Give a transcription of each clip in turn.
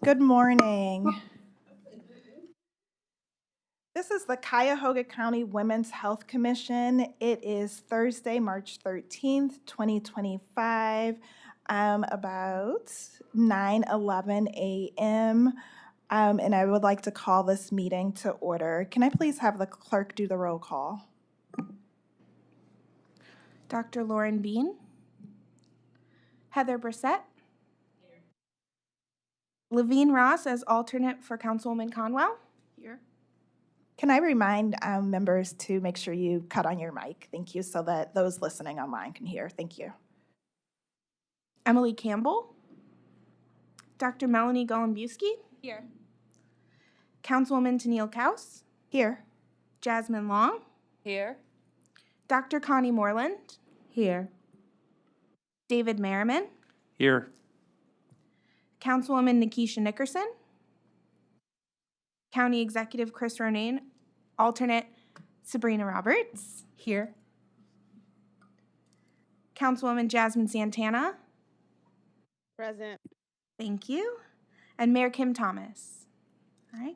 Good morning. This is the Cuyahoga County Women's Health Commission. It is Thursday, March 13th, 2025, about 9:11 a.m., and I would like to call this meeting to order. Can I please have the clerk do the roll call? Dr. Lauren Bean. Heather Brissett. Levine Ross as alternate for Councilwoman Conwell. Here. Can I remind members to make sure you cut on your mic? Thank you, so that those listening online can hear. Thank you. Emily Campbell. Dr. Melanie Golembuski. Here. Councilwoman Tennille Kaus. Here. Jasmine Long. Here. Dr. Connie Moreland. Here. David Merriman. Here. Councilwoman Nikisha Nickerson. County Executive Chris Ronayne. Alternate Sabrina Roberts. Here. Councilwoman Jasmine Santana. Present. Thank you. And Mayor Kim Thomas. All right.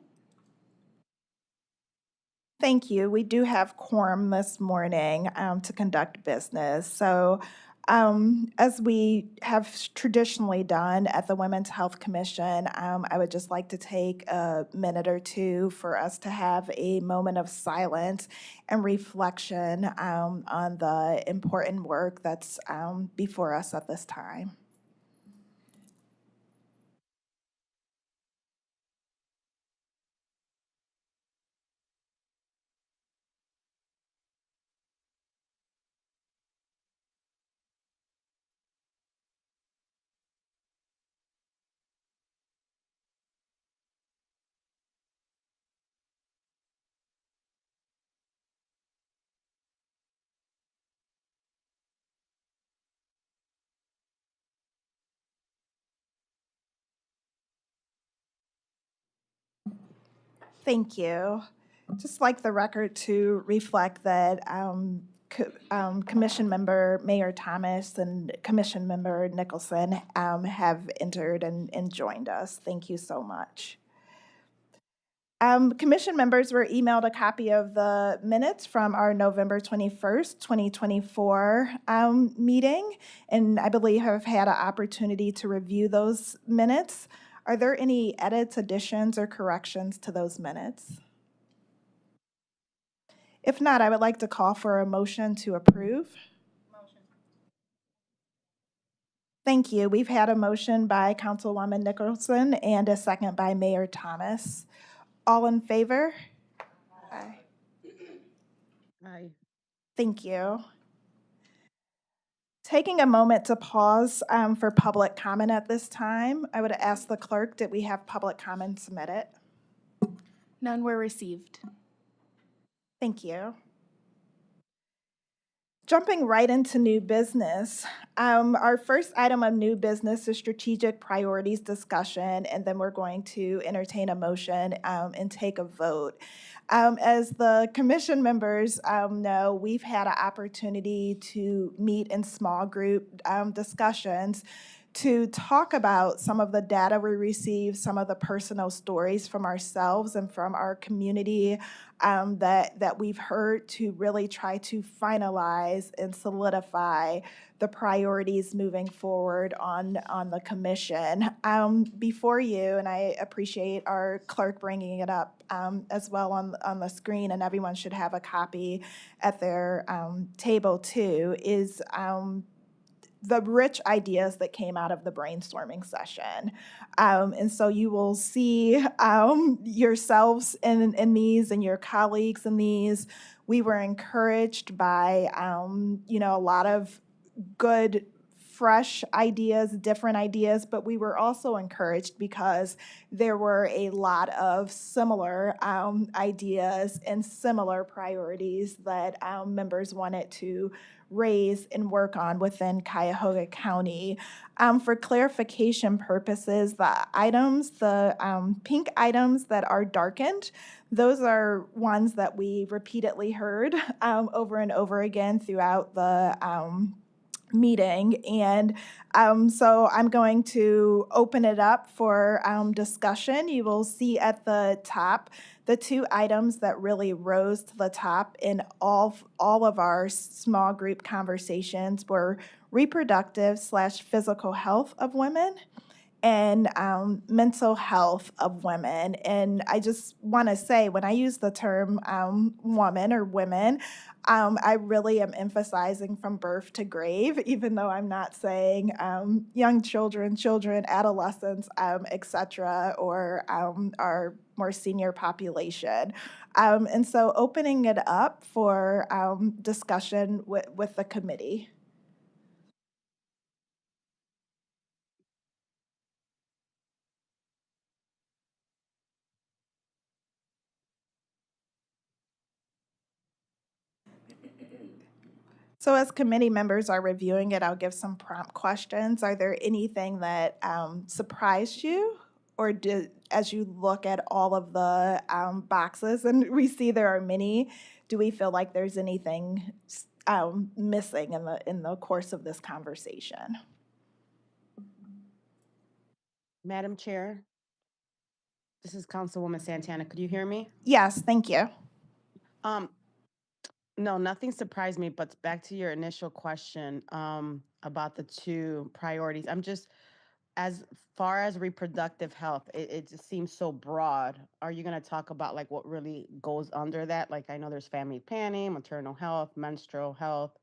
Thank you. We do have quorum this morning to conduct business. So as we have traditionally done at the Women's Health Commission, I would just like to take a minute or two for us to have a moment of silence and reflection on the important work that's before us at this time. Thank you. Just like the record to reflect that Commission Member Mayor Thomas and Commission Member Nicholson have entered and joined us. Thank you so much. Commission members were emailed a copy of the minutes from our November 21st, 2024 meeting, and I believe have had an opportunity to review those minutes. Are there any edits, additions, or corrections to those minutes? If not, I would like to call for a motion to approve. Motion. Thank you. We've had a motion by Councilwoman Nicholson and a second by Mayor Thomas. All in favor? Aye. Aye. Thank you. Taking a moment to pause for public comment at this time, I would ask the clerk, did we have public comment submitted? None were received. Thank you. Jumping right into new business, our first item of new business is strategic priorities discussion, and then we're going to entertain a motion and take a vote. As the commission members know, we've had an opportunity to meet in small group discussions to talk about some of the data we receive, some of the personal stories from ourselves and from our community that we've heard, to really try to finalize and solidify the priorities moving forward on the commission. Before you, and I appreciate our clerk bringing it up as well on the screen, and everyone should have a copy at their table too, is the rich ideas that came out of the brainstorming session. And so you will see yourselves in these and your colleagues in these. We were encouraged by, a lot of good, fresh ideas, different ideas, but we were also encouraged because there were a lot of similar ideas and similar priorities that members wanted to raise and work on within Cuyahoga County. For clarification purposes, the pink items that are darkened, those are ones that we repeatedly heard over and over again throughout meeting. And so I'm going to open it up for discussion. You will see at the top the two items that really rose to the top in all of our small group conversations were reproductive/physical health of women and mental health of women. And I just want to say, when I use the term woman or women, I really am emphasizing from birth to grave, even though I'm not saying young children, adolescents, etc., or our more senior population. And so opening it up for discussion with the committee. So as committee members are reviewing it, I'll give some prompt questions. Are there anything that surprised you? Or did, as you look at all of the boxes, and we see there are many, do we feel like there's anything missing in the course of this conversation? Madam Chair, this is Councilwoman Santana. Could you hear me? Yes, thank you. No, nothing surprised me, but back to your initial question about the two priorities. I'm just, as far as reproductive health, it just seems so broad. Are you going to talk about like what really goes under that? Like I know there's family planning, maternal health, menstrual health.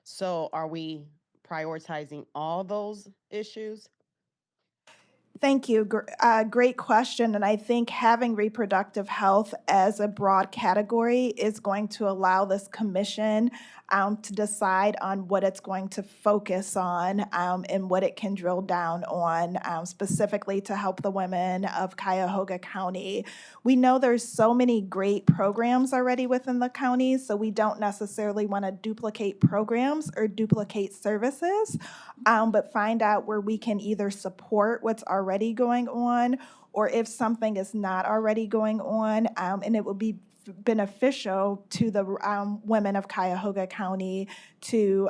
So are we prioritizing all those issues? Thank you. Great question. And I think having reproductive health as a broad category is going to allow this commission to decide on what it's going to focus on and what it can drill down on specifically to help the women of Cuyahoga County. We know there's so many great programs already within the county, so we don't necessarily want to duplicate programs or duplicate services, but find out where we can either support what's already going on, or if something is not already going on, and it will be beneficial to the women of Cuyahoga County to,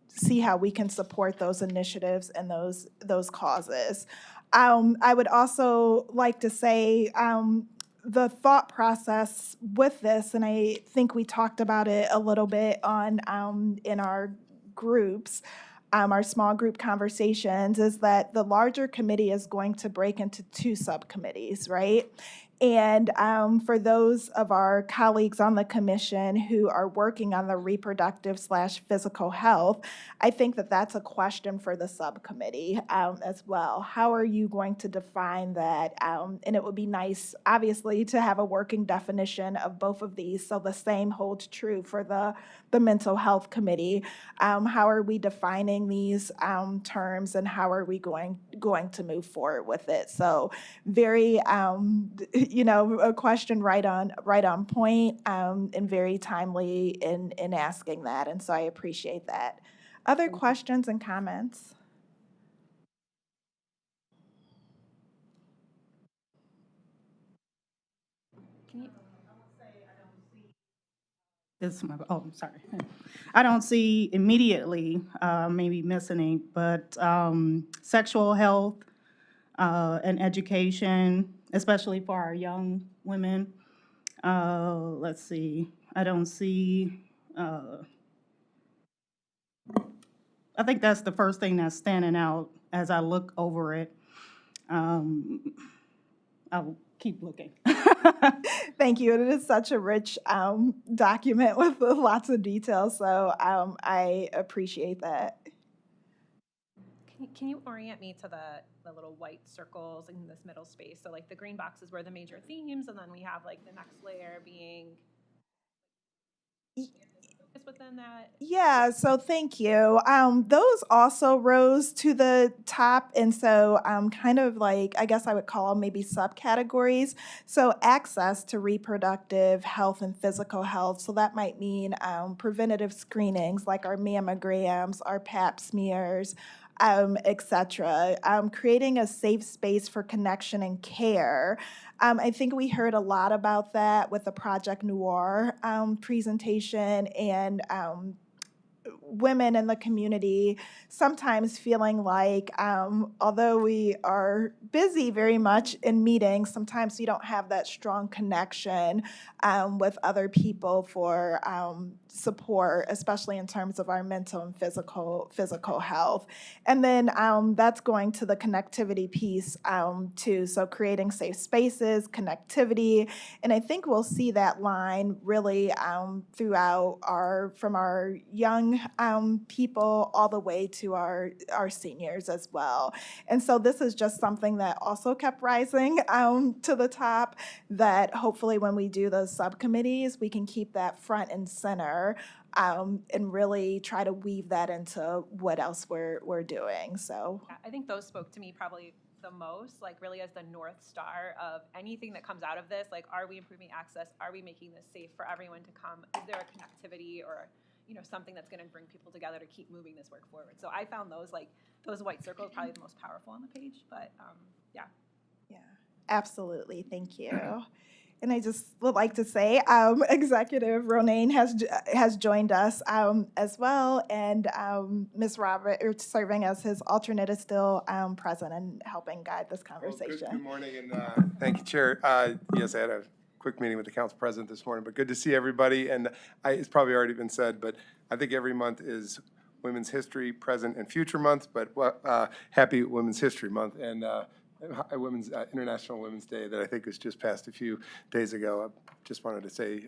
see how we can support those initiatives and those causes. I would also like to say the thought process with this, and I think we talked about it a little bit on in our groups, our small group conversations, is that the larger committee is going to break into two subcommittees, right? And for those of our colleagues on the commission who are working on the reproductive/physical health, I think that that's a question for the subcommittee as well. How are you going to define that? And it would be nice, obviously, to have a working definition of both of these, so the same holds true for the mental health committee. How are we defining these terms, and how are we going to move forward with it? So very, a question right on point, and very timely in asking that. And so I appreciate that. Other questions and comments? Can you, I'm sorry. I don't see immediately maybe missing, but sexual health and education, especially for our young women. Let's see. I don't see. I think that's the first thing that's standing out as I look over it. I'll keep looking. Thank you. And it is such a rich document with lots of details, so I appreciate that. can you orient me to the little white circles in this middle space? So like the green boxes were the major themes, and then we have like the next layer being within that. Yeah, so thank you. Those also rose to the top, and so kind of like, I guess I would call them maybe subcategories. So access to reproductive health and physical health. So that might mean preventative screenings like our mammograms, our pap smears, etc. Creating a safe space for connection and care. I think we heard a lot about that with the Project Noir presentation, and women in the community sometimes feeling like, although we are busy very much in meetings, sometimes we don't have that strong connection with other people for support, especially in terms of our mental and physical health. And then that's going to the connectivity piece too. So creating safe spaces, connectivity, and I think we'll see that line really throughout from our young people all the way to our seniors as well. And so this is just something that also kept rising to the top, that hopefully when we do those subcommittees, we can keep that front and center and really try to weave that into what else we're doing. So I think those spoke to me probably the most, like really as the North Star of anything that comes out of this. Like, are we improving access? Are we making this safe for everyone to come? Is there a connectivity or, you know, something that's going to bring people together to keep moving this work forward? So I found those white circles probably the most powerful on the page, but yeah. yeah, absolutely. Thank you. And I just would like to say, Executive Ronayne has joined us as well, and Ms. Roberts, serving as his alternate, is still present and helping guide this conversation. Well, good morning, and thank you, Chair. Yes, I had a quick meeting with the council president this morning, but good to see everybody. And it's probably already been said, but I think every month is Women's History Present and Future Month, but happy Women's History Month. And International Women's Day that I think was just passed a few days ago. I just wanted to say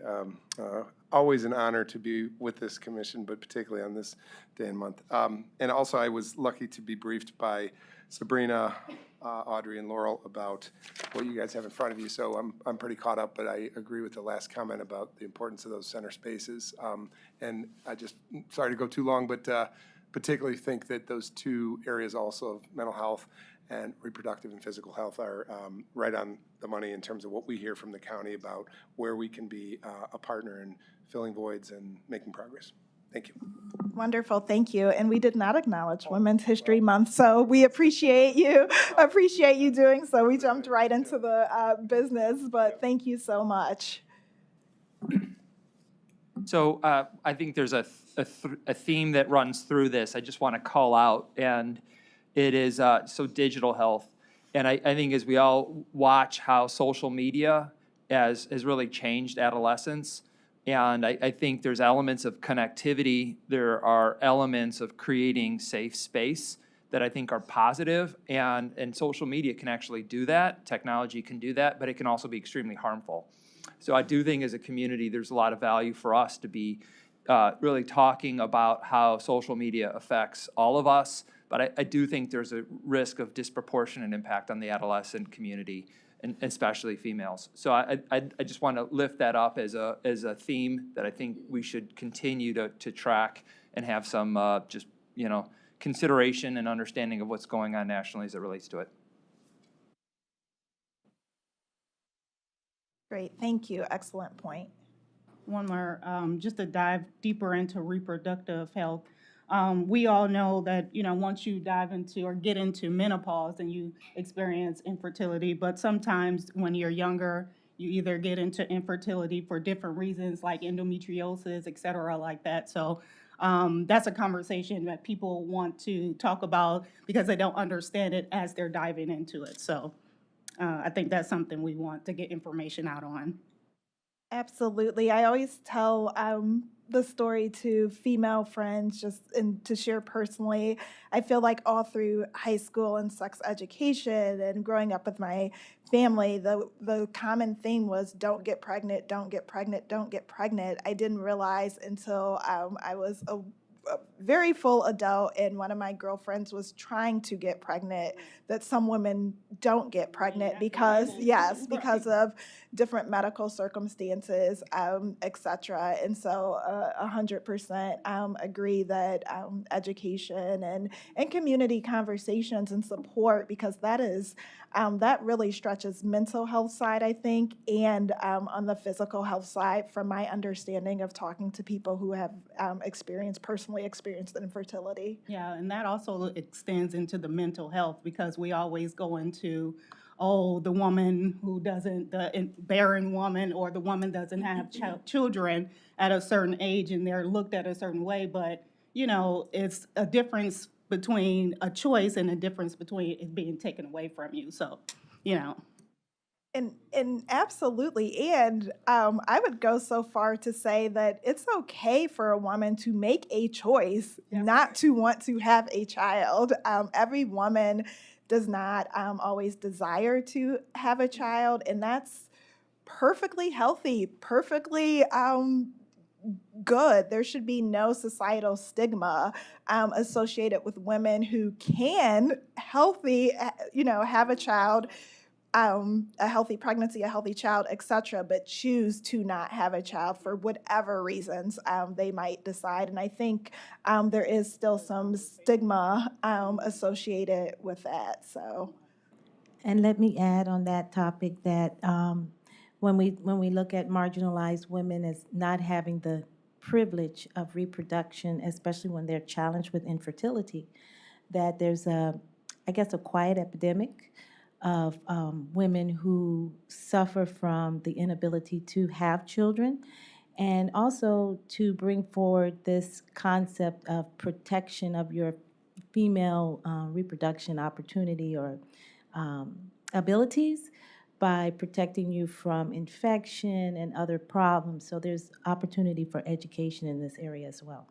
always an honor to be with this commission, but particularly on this day and month. And also I was lucky to be briefed by Sabrina, Audrey, and Laurel about what you guys have in front of you. So I'm pretty caught up, but I agree with the last comment about the importance of those center spaces. And I just, sorry to go too long, but particularly think that those two areas also of mental health and reproductive and physical health are right on the money in terms of what we hear from the county about where we can be a partner in filling voids and making progress. Thank you. Wonderful, thank you. And we did not acknowledge Women's History Month, so we appreciate you doing so. We jumped right into the business, but thank you so much. So I think there's a theme that runs through this I just want to call out, and it is so digital health. And I think as we all watch how social media has really changed adolescence, and I think there's elements of connectivity, there are elements of creating safe space that I think are positive, and social media can actually do that, technology can do that, but it can also be extremely harmful. So I do think as a community, there's a lot of value for us to be really talking about how social media affects all of us, but I do think there's a risk of disproportionate impact on the adolescent community, and especially females. So I just want to lift that up as a theme that I think we should continue to track and have some just, you know, consideration and understanding of what's going on nationally as it relates to it. Great, thank you. Excellent point. One more, just to dive deeper into reproductive health. We all know that, you know, once you dive into or get into menopause and you experience infertility, but sometimes when you're younger, you either get into infertility for different reasons like endometriosis, et cetera, like that. So that's a conversation that people want to talk about because they don't understand it as they're diving into it. So I think that's something we want to get information out on. Absolutely. I always tell the story to female friends and to share personally. I feel like all through high school and sex education and growing up with my family, the common theme was don't get pregnant, don't get pregnant, don't get pregnant. I didn't realize until I was a very full adult and one of my girlfriends was trying to get pregnant that some women don't get pregnant because of different medical circumstances, et cetera. And so 100% agree that education and community conversations and support, because that is that really stretches mental health side, I think, and on the physical health side, from my understanding of talking to people who have personally experienced infertility. Yeah, and that also extends into the mental health because we always go into, oh, the woman who doesn't, the barren woman or the woman doesn't have children at a certain age and they're looked at a certain way, but it's a difference between a choice and a difference between it being taken away from you. So, you know. And absolutely, and I would go so far to say that it's okay for a woman to make a choice not to want to have a child. Every woman does not always desire to have a child, and that's perfectly healthy, perfectly good. There should be no societal stigma associated with women who can have a child, a healthy pregnancy, a healthy child, etc., but choose to not have a child for whatever reasons they might decide. And I think there is still some stigma associated with that. So. And let me add on that topic that when we look at marginalized women as not having the privilege of reproduction, especially when they're challenged with infertility, that there's I guess, a quiet epidemic of women who suffer from the inability to have children, and also to bring forward this concept of protection of your female reproduction opportunity or abilities by protecting you from infection and other problems. So there's opportunity for education in this area as well.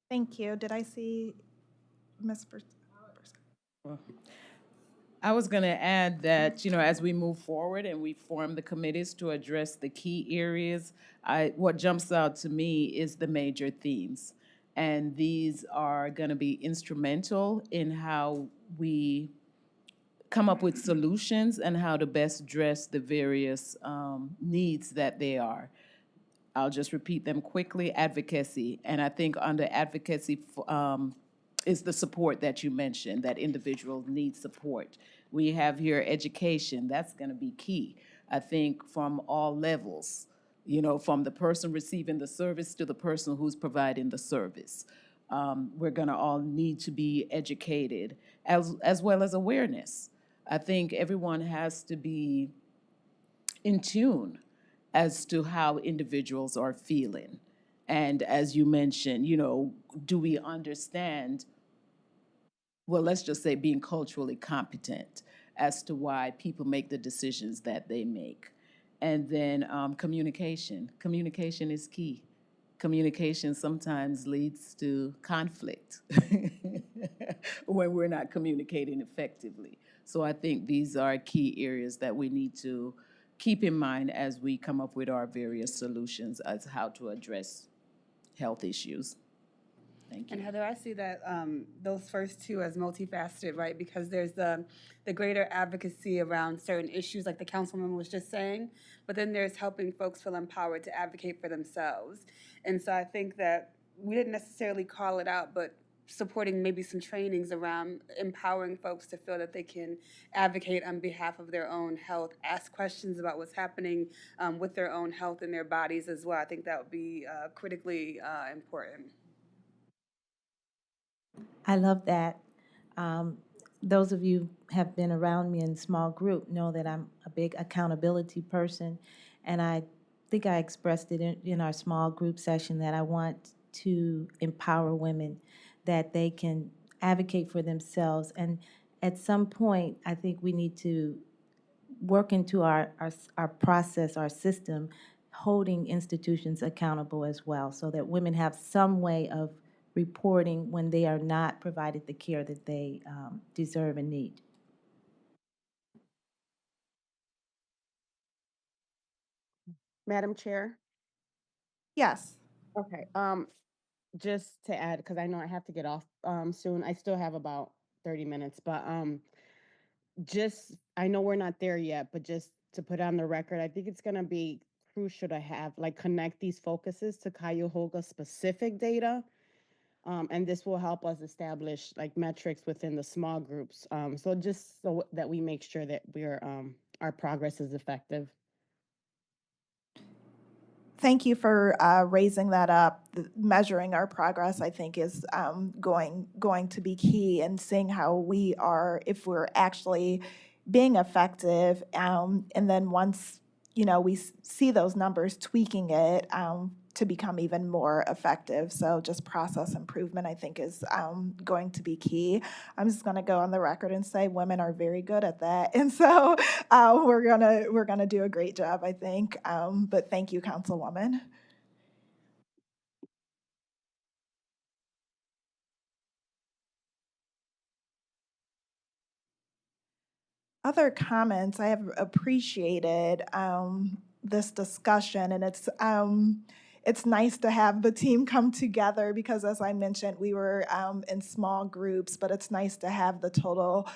Thank you. Did I see Ms. I was going to add that, as we move forward and we form the committees to address the key areas, what jumps out to me is the major themes. And these are going to be instrumental in how we come up with solutions and how to best address the various needs that they are. I'll just repeat them quickly. Advocacy, and I think under advocacy is the support that you mentioned, that individuals need support. We have here education, that's gonna be key. I think from all levels, from the person receiving the service to the person who's providing the service. We're gonna all need to be educated, as well as awareness. I think everyone has to be in tune as to how individuals are feeling. And as you mentioned, do we understand, well, let's just say being culturally competent as to why people make the decisions that they make. And then communication. Communication is key. Communication sometimes leads to conflict when we're not communicating effectively. So I think these are key areas that we need to keep in mind as we come up with our various solutions as how to address health issues. Thank you. And Heather, I see that those first two as multifaceted, right? Because there's the greater advocacy around certain issues, like the councilwoman was just saying, but then there's helping folks feel empowered to advocate for themselves. And so I think that we didn't necessarily call it out, but supporting maybe some trainings around empowering folks to feel that they can advocate on behalf of their own health, ask questions about what's happening with their own health and their bodies as well. I think that would be critically important. I love that. Those of you who have been around me in small group know that I'm a big accountability person, and I think I expressed it in our small group session that I want to empower women, that they can advocate for themselves. And at some point, I think we need to work into our process, our system, holding institutions accountable as well, so that women have some way of reporting when they are not provided the care that they deserve and need. Madam Chair? Yes. Okay, just to add, because I know I have to get off soon, I still have about 30 minutes, but I know we're not there yet, but just to put on the record, I think it's gonna be crucial to have, connect these focuses to Cuyahoga specific data. And this will help us establish metrics within the small groups. So just so that we make sure that our progress is effective. Thank you for raising that up. Measuring our progress, I think, is going to be key, and seeing how we are, if we're actually being effective. And then once we see those numbers, tweaking it to become even more effective. So just process improvement, I think, is going to be key. I'm just going to go on the record and say women are very good at that, and so we're gonna do a great job, I think. But thank you, Councilwoman. Other comments, I have appreciated this discussion, and it's nice to have the team come together because, as I mentioned, we were in small groups, but it's nice to have the total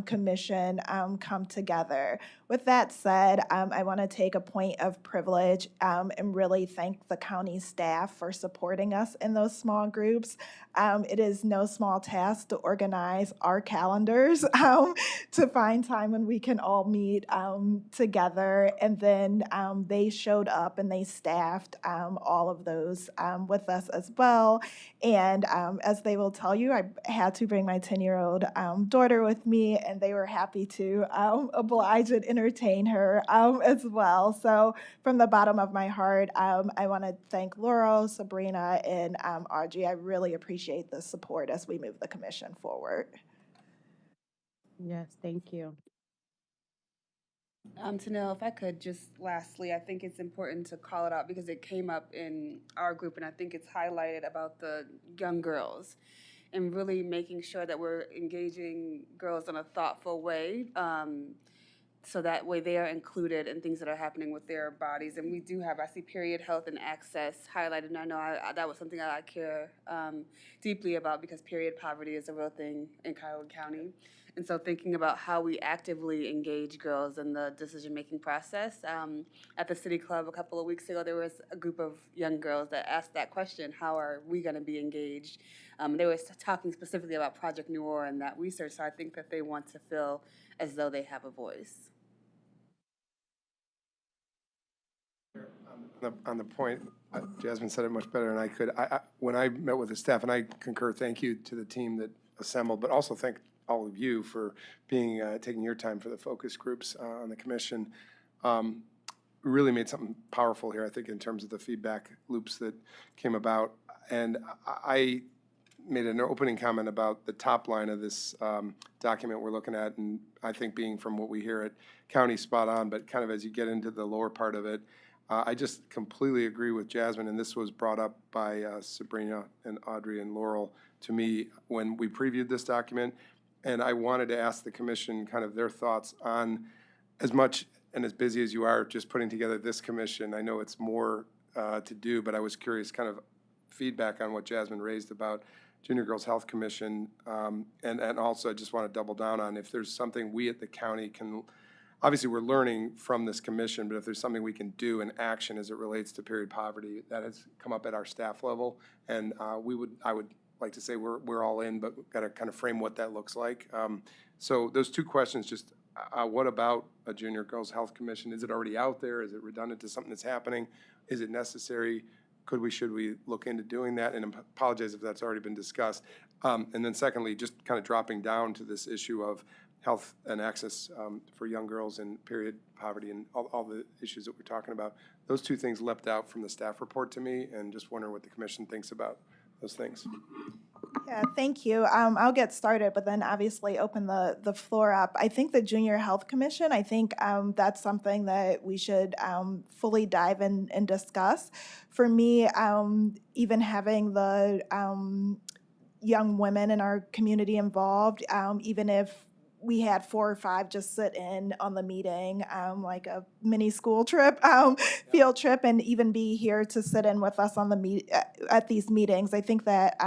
commission come together. With that said, I want to take a point of privilege and really thank the county staff for supporting us in those small groups. It is no small task to organize our calendars to find time when we can all meet together. And then they showed up and they staffed all of those with us as well. And as they will tell you, I had to bring my 10-year-old daughter with me, and they were happy to oblige and entertain her as well. So from the bottom of my heart, I want to thank Laurel, Sabrina, and Audrey. I really appreciate the support as we move the commission forward. Yes, thank you. Tanil, if I could just lastly, I think it's important to call it out because it came up in our group, and I think it's highlighted about the young girls and really making sure that we're engaging girls in a thoughtful way, so that way they are included in things that are happening with their bodies. And we do have, I see period health and access highlighted, and I know that was something that I care deeply about because period poverty is a real thing in Cuyahoga County. And so thinking about how we actively engage girls in the decision-making process. At the City Club a couple of weeks ago, there was a group of young girls that asked that question, how are we gonna be engaged? They were talking specifically about Project New Aura and that research, so I think that they want to feel as though they have a voice. On the point, Jasmine said it much better than I could. When I met with the staff, and I concur, thank you to the team that assembled, but also thank all of you for being taking your time for the focus groups on the commission. We really made something powerful here, I think, in terms of the feedback loops that came about. And I made an opening comment about the top line of this document we're looking at, and I think being from what we hear at county spot on, but kind of as you get into the lower part of it, I just completely agree with Jasmine, and this was brought up by Sabrina and Audrey and Laurel to me when we previewed this document. And I wanted to ask the commission kind of their thoughts on, as much and as busy as you are just putting together this commission, I know it's more to do, but I was curious kind of feedback on what Jasmine raised about Junior Girls Health Commission. And also I just want to double down on if there's something we at the county can, obviously we're learning from this commission, but if there's something we can do in action as it relates to period poverty, that has come up at our staff level. And I would like to say we're all in, but we've got to kind of frame what that looks like. So those two questions, just what about a Junior Girls Health Commission? Is it already out there? Is it redundant to something that's happening? Is it necessary? Should we look into doing that? And apologize if that's already been discussed. And then secondly, just kind of dropping down to this issue of health and access for young girls and period poverty and all the issues that we're talking about. Those two things leapt out from the staff report to me, and just wondering what the commission thinks about those things. Yeah, thank you. I'll get started, but then obviously open the floor up. I think the Junior Health Commission, I think that's something that we should fully dive in and discuss. For me, even having the young women in our community involved, even if we had 4 or 5 just sit in on the meeting, like a mini school trip, field trip, and even be here to sit in with us on the at these meetings. I think that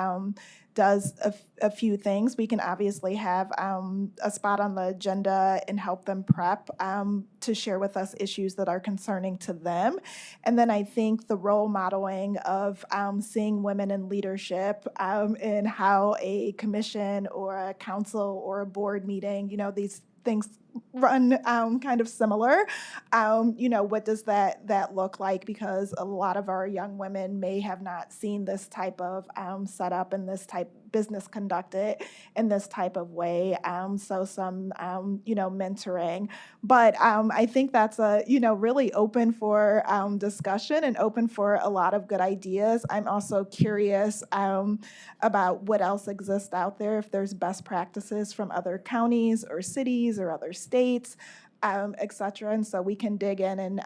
does a few things. We can obviously have a spot on the agenda and help them prep to share with us issues that are concerning to them. And then I think the role modeling of seeing women in leadership and how a commission or a council or a board meeting, these things run kind of similar. What does that look like? Because a lot of our young women may have not seen this type of setup and this type business conducted in this type of way. So some mentoring, but I think that's really open for discussion and open for a lot of good ideas. I'm also curious about what else exists out there, if there's best practices from other counties or cities or other states, et cetera. And so we can dig in and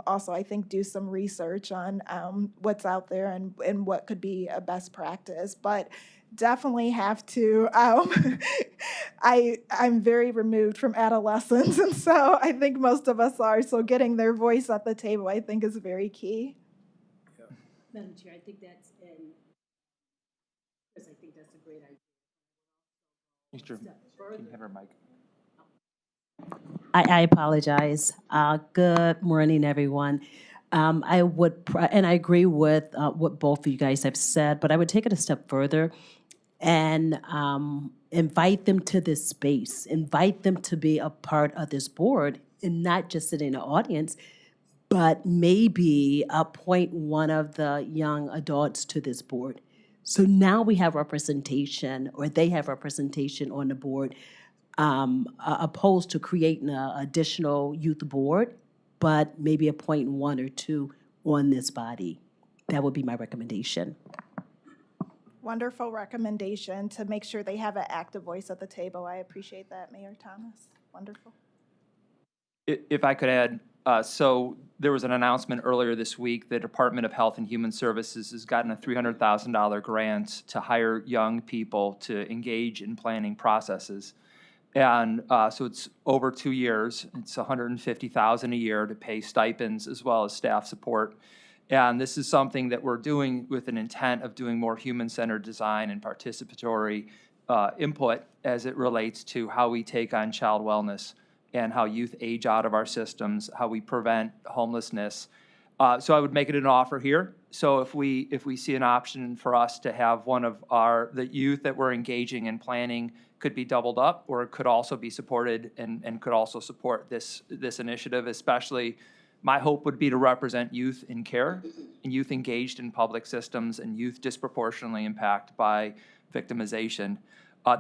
also, I think, do some research on what's out there and what could be a best practice. But definitely have to, I'm very removed from adolescence, and so I think most of us are. So getting their voice at the table, I think, is very key. Madam Chair, I think that's because I think that's a great idea. Can you have her mic? I apologize. Good morning, everyone. I would, and I agree with what both of you guys have said, but I would take it a step further and invite them to this space, invite them to be a part of this board and not just sit in the audience, but maybe appoint one of the young adults to this board. So now we have representation, or they have representation on the board, opposed to creating an additional youth board, but maybe appoint one or two on this body. That would be my recommendation. Wonderful recommendation to make sure they have an active voice at the table. I appreciate that, Mayor Thomas. Wonderful. If I could add, so there was an announcement earlier this week. The Department of Health and Human Services has gotten a $300,000 grant to hire young people to engage in planning processes. And so it's over 2 years. It's $150,000 a year to pay stipends as well as staff support. And this is something that we're doing with an intent of doing more human-centered design and participatory input as it relates to how we take on child wellness and how youth age out of our systems, how we prevent homelessness. So I would make it an offer here. So if we see an option for us to have one of the youth that we're engaging in planning could be doubled up, or it could also be supported and could also support this initiative, especially my hope would be to represent youth in care and youth engaged in public systems and youth disproportionately impacted by victimization.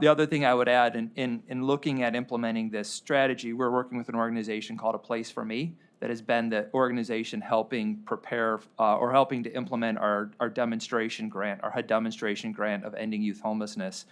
The other thing I would add in looking at implementing this strategy, we're working with an organization called A Place for Me that has been the organization helping prepare or helping to implement our demonstration grant, our HUD demonstration grant of ending youth homelessness.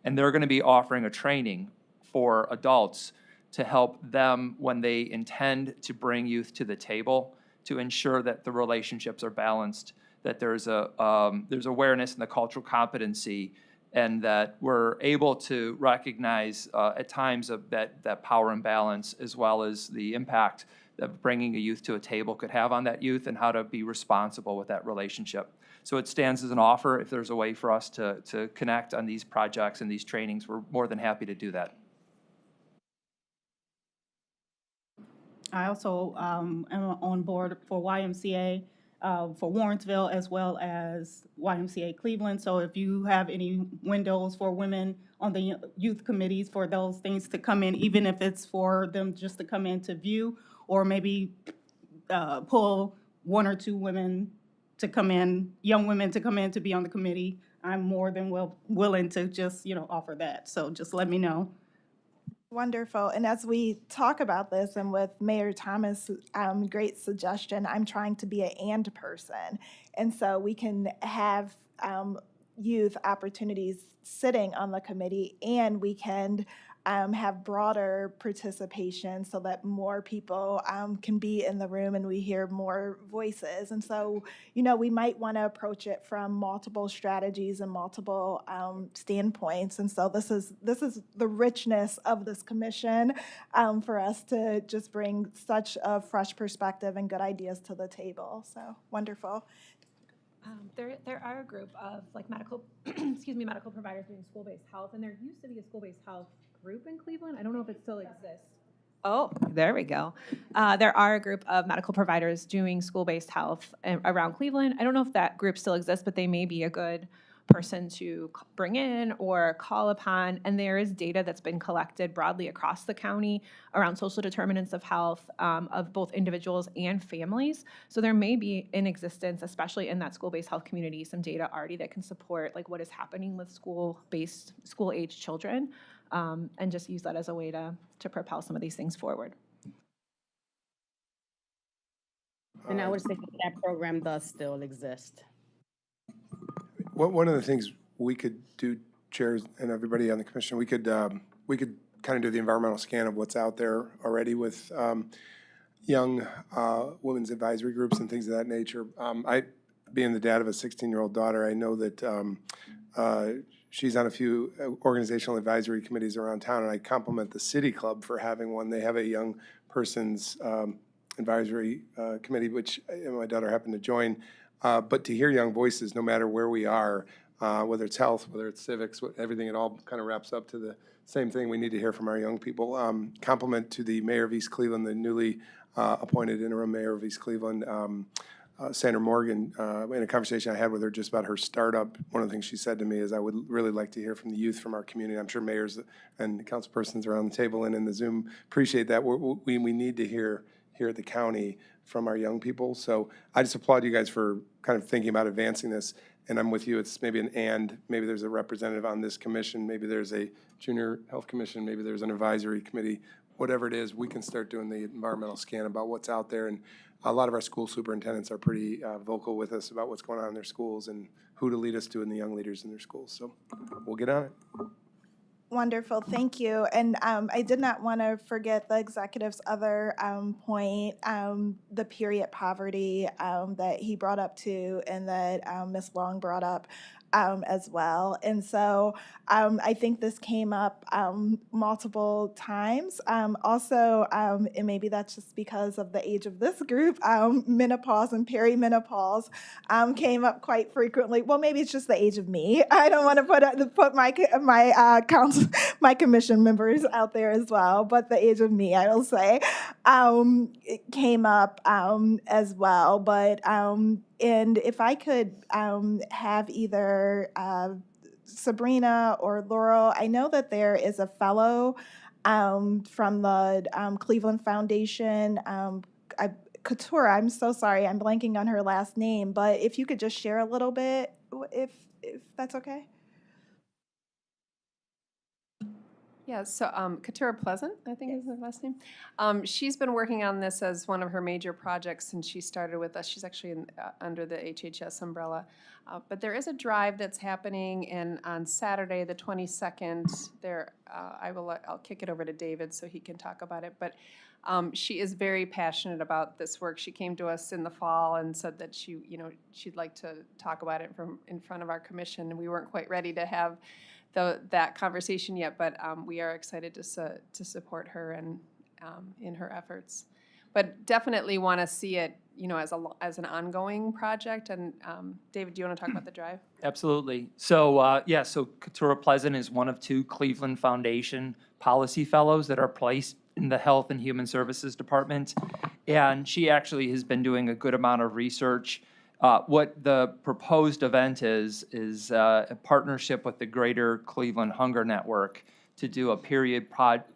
And they're going to be offering a training for adults to help them when they intend to bring youth to the table to ensure that the relationships are balanced, that there's awareness in the cultural competency, and that we're able to recognize at times of that power imbalance, as well as the impact that bringing a youth to a table could have on that youth and how to be responsible with that relationship. So it stands as an offer. If there's a way for us to connect on these projects and these trainings, we're more than happy to do that. I also am on board for YMCA for Warrensville as well as YMCA Cleveland. So if you have any windows for women on the youth committees for those things to come in, even if it's for them just to come in to view, or maybe pull one or two women to come in, young women to come in to be on the committee, I'm more than willing to just, offer that. So just let me know. Wonderful. And as we talk about this, and with Mayor Thomas' great suggestion, I'm trying to be an and person. And so we can have youth opportunities sitting on the committee, and we can have broader participation so that more people can be in the room and we hear more voices. And so, we might want to approach it from multiple strategies and multiple standpoints. And so this is the richness of this commission for us to just bring such a fresh perspective and good ideas to the table. So wonderful. There are a group of medical, medical providers doing school-based health, and there used to be a school-based health group in Cleveland. I don't know if it still exists. Oh, there we go. There are a group of medical providers doing school-based health around Cleveland. I don't know if that group still exists, but they may be a good person to bring in or call upon. And there is data that's been collected broadly across the county around social determinants of health of both individuals and families. So there may be in existence, especially in that school-based health community, some data already that can support like what is happening with school-age children, and just use that as a way to propel some of these things forward. And I would say that program does still exist. One of the things we could do, chairs and everybody on the commission, we could kind of do the environmental scan of what's out there already with young women's advisory groups and things of that nature. Being the dad of a 16-year-old daughter, I know that she's on a few organizational advisory committees around town, and I compliment the City Club for having one. They have a young person's advisory committee, which my daughter happened to join. But to hear young voices, no matter where we are, whether it's health, whether it's civics, everything, it all kind of wraps up to the same thing we need to hear from our young people. Compliment to the mayor of East Cleveland, the newly appointed interim mayor of East Cleveland, Sandra Morgan. In a conversation I had with her just about her startup, one of the things she said to me is, I would really like to hear from the youth from our community. I'm sure mayors and councilpersons around the table and in the Zoom appreciate that. We need to hear here at the county from our young people. So I just applaud you guys for kind of thinking about advancing this. And I'm with you. It's maybe maybe there's a representative on this commission, maybe there's a junior health commission, maybe there's an advisory committee. Whatever it is, we can start doing the environmental scan about what's out there. And a lot of our school superintendents are pretty vocal with us about what's going on in their schools and who to lead us to and the young leaders in their schools. So we'll get on it. Wonderful, thank you. And I did not want to forget the executive's other point, the period poverty that he brought up too, and that Ms. Long brought up as well. And so I think this came up multiple times. Also, and maybe that's just because of the age of this group, menopause and perimenopause came up quite frequently. Well, maybe it's just the age of me. I don't want to put my council, my commission members out there as well, but the age of me, I will say, it came up as well. But and if I could have either Sabrina or Laurel, I know that there is a fellow from the Cleveland Foundation, Couture. I'm so sorry, I'm blanking on her last name, but if you could just share a little bit, if that's okay. Yeah, so Katura Pleasant, I think is her last name. She's been working on this as one of her major projects since she started with us. She's actually under the HHS umbrella. But there is a drive that's happening, and on Saturday, the 22nd, I'll kick it over to David so he can talk about it. But she is very passionate about this work. She came to us in the fall and said that she'd like to talk about it in front of our commission, and we weren't quite ready to have that conversation yet, but we are excited to support her and in her efforts. But definitely want to see it, as an ongoing project. And David, do you want to talk about the drive? Absolutely. So, so Katura Pleasant is one of 2 Cleveland Foundation policy fellows that are placed in the Health and Human Services Department. And she actually has been doing a good amount of research. What the proposed event is a partnership with the Greater Cleveland Hunger Network to do a period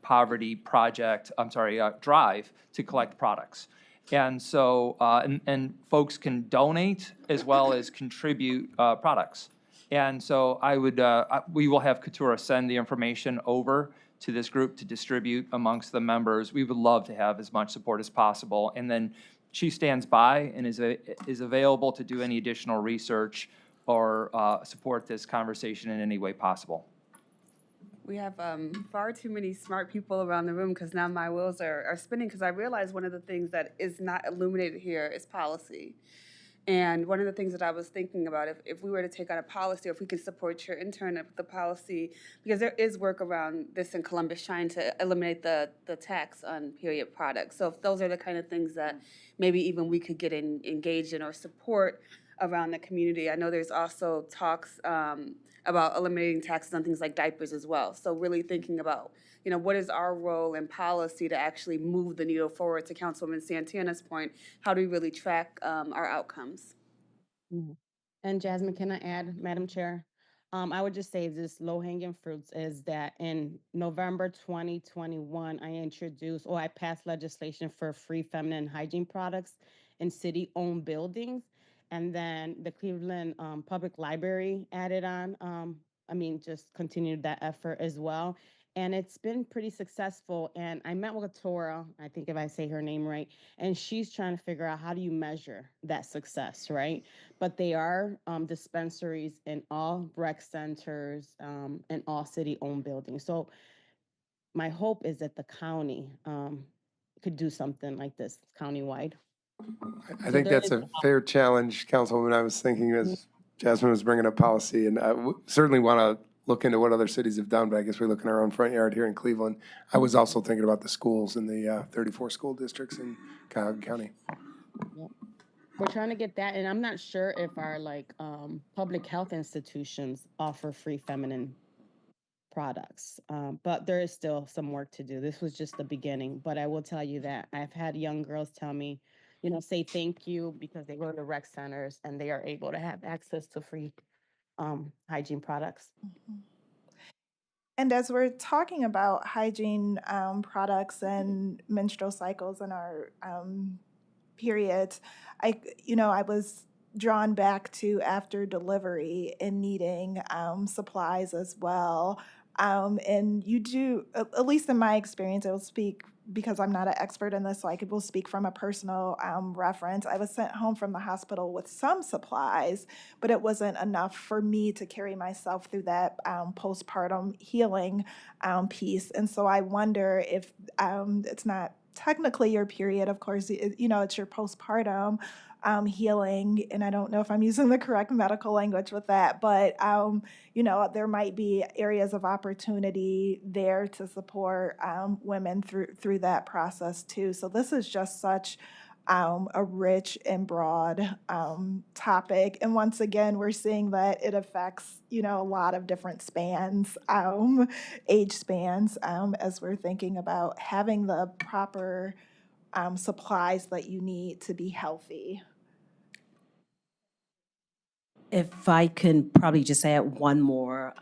poverty project, drive to collect products. And so, and folks can donate as well as contribute products. And so we will have Katura send the information over to this group to distribute amongst the members. We would love to have as much support as possible. And then she stands by and is available to do any additional research or support this conversation in any way possible. We have far too many smart people around the room because now my wheels are spinning because I realize one of the things that is not illuminated here is policy. And one of the things that I was thinking about, if we were to take on a policy, or if we could support your intern with the policy, because there is work around this in Columbus trying to eliminate the tax on period products. So if those are the kind of things that maybe even we could get engaged in or support around the community. I know there's also talks about eliminating taxes on things like diapers as well. So really thinking about, what is our role in policy to actually move the needle forward? To Councilwoman Santana's point, how do we really track our outcomes? And Jasmine, can I add, Madam Chair? I would just say this low-hanging fruits is that in November 2021, I introduced or I passed legislation for free feminine hygiene products in city-owned buildings. And then the Cleveland Public Library added on, just continued that effort as well. And it's been pretty successful. And I met with Tora, I think if I say her name right, and she's trying to figure out how do you measure that success, right? But they are dispensaries in all rec centers and all city-owned buildings. So my hope is that the county could do something like this countywide. I So think there that's is a fair challenge, Councilwoman. I was thinking as Jasmine was bringing up policy, and I certainly want to look into what other cities have done, but I guess we look in our own front yard here in Cleveland. I was also thinking about the schools in the 34 school districts in Cuyahoga County. we're trying to get that, and I'm not sure if our public health institutions offer free feminine products, but there is still some work to do. This was just the beginning, but I will tell you that I've had young girls tell me, say thank you because they go to rec centers and they are able to have access to free hygiene products. And as we're talking about hygiene products and menstrual cycles and our periods, I was drawn back to after delivery and needing supplies as well. And you do, at least in my experience, I will speak because I'm not an expert in this, so I will speak from a personal reference. I was sent home from the hospital with some supplies, but it wasn't enough for me to carry myself through that postpartum healing piece. And so I wonder if it's not technically your period, of course, it's your postpartum healing, and I don't know if I'm using the correct medical language with that, but there might be areas of opportunity there to support women through that process too. So this is just such a rich and broad topic, and once again, we're seeing that it affects a lot of different spans, age spans, as we're thinking about having the proper supplies that you need to be healthy. If I can probably just add one more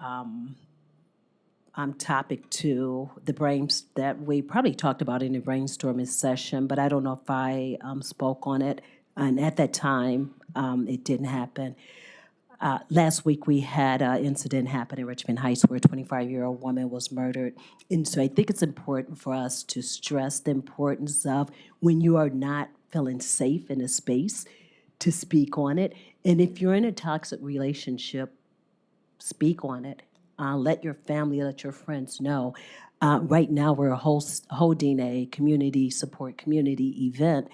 topic to the brains that we probably talked about in the brainstorming session, but I don't know if I spoke on it. And at that time, it didn't happen. Last week, we had an incident happen in Richmond Heights where a 25-year-old woman was murdered. And so I think it's important for us to stress the importance of when you are not feeling safe in a space to speak on it. And if you're in a toxic relationship, speak on it. Let your family, let your friends know. Right now, we're holding a community support community event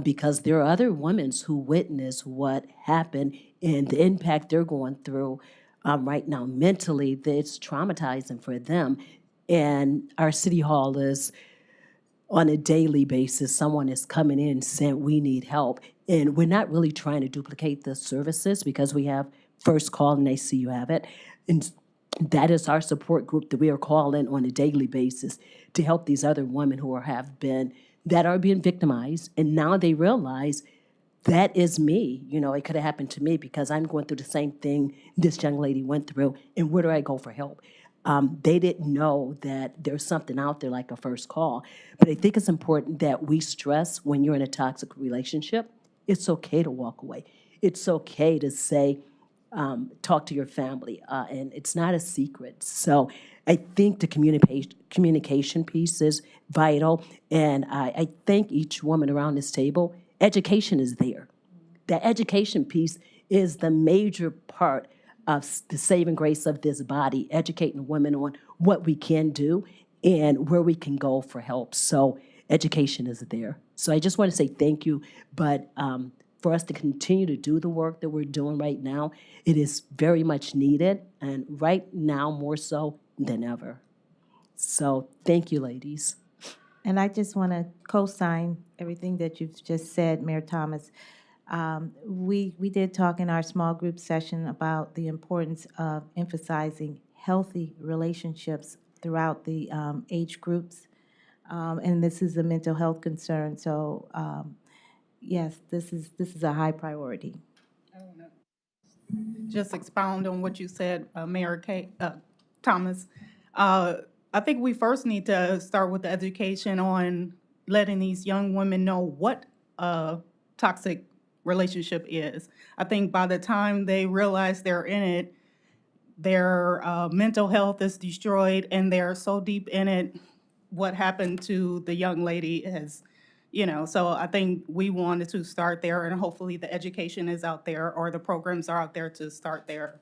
because there are other women who witness what happened and the impact they're going through right now mentally. It's traumatizing for them. And our city hall is, on a daily basis, someone is coming in saying, we need help. And we're not really trying to duplicate the services because we have First Call and they see you have it. And that is our support group that we are calling on a daily basis to help these other women who that are being victimized. And now they realize that is me. It could have happened to me because I'm going through the same thing this young lady went through. And where do I go for help? They didn't know that there's something out there like a First Call. But I think it's important that we stress when you're in a toxic relationship, it's okay to walk away. It's okay to say, talk to your family, and it's not a secret. So I think the communication piece is vital, and I thank each woman around this table. Education is there. The education piece is the major part of the saving grace of this body, educating women on what we can do and where we can go for help. So education is there. So I just want to say thank you, but for us to continue to do the work that we're doing right now, it is very much needed, and right now more so than ever. So thank you, ladies. And I just want to co-sign everything that you've just said, Mayor Thomas. We did talk in our small group session about the importance of emphasizing healthy relationships throughout the age groups. And this is a mental health concern, so yes, this is a high priority. just expound on what you said, Mayor Thomas. I think we first need to start with the education on letting these young women know what a toxic relationship is. I think by the time they realize they're in it, their mental health is destroyed, and they're so deep in it, what happened to the young lady is, so I think we wanted to start there, and hopefully the education is out there, or the programs are out there to start there.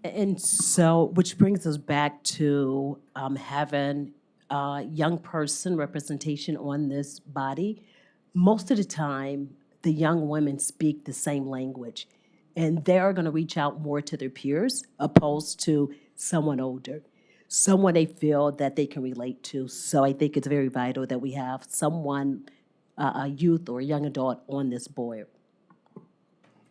And so, which brings us back to having young person representation on this body. Most of the time, the young women speak the same language, and they're going to reach out more to their peers opposed to someone older, someone they feel that they can relate to. So I think it's very vital that we have someone, a youth or a young adult on this board.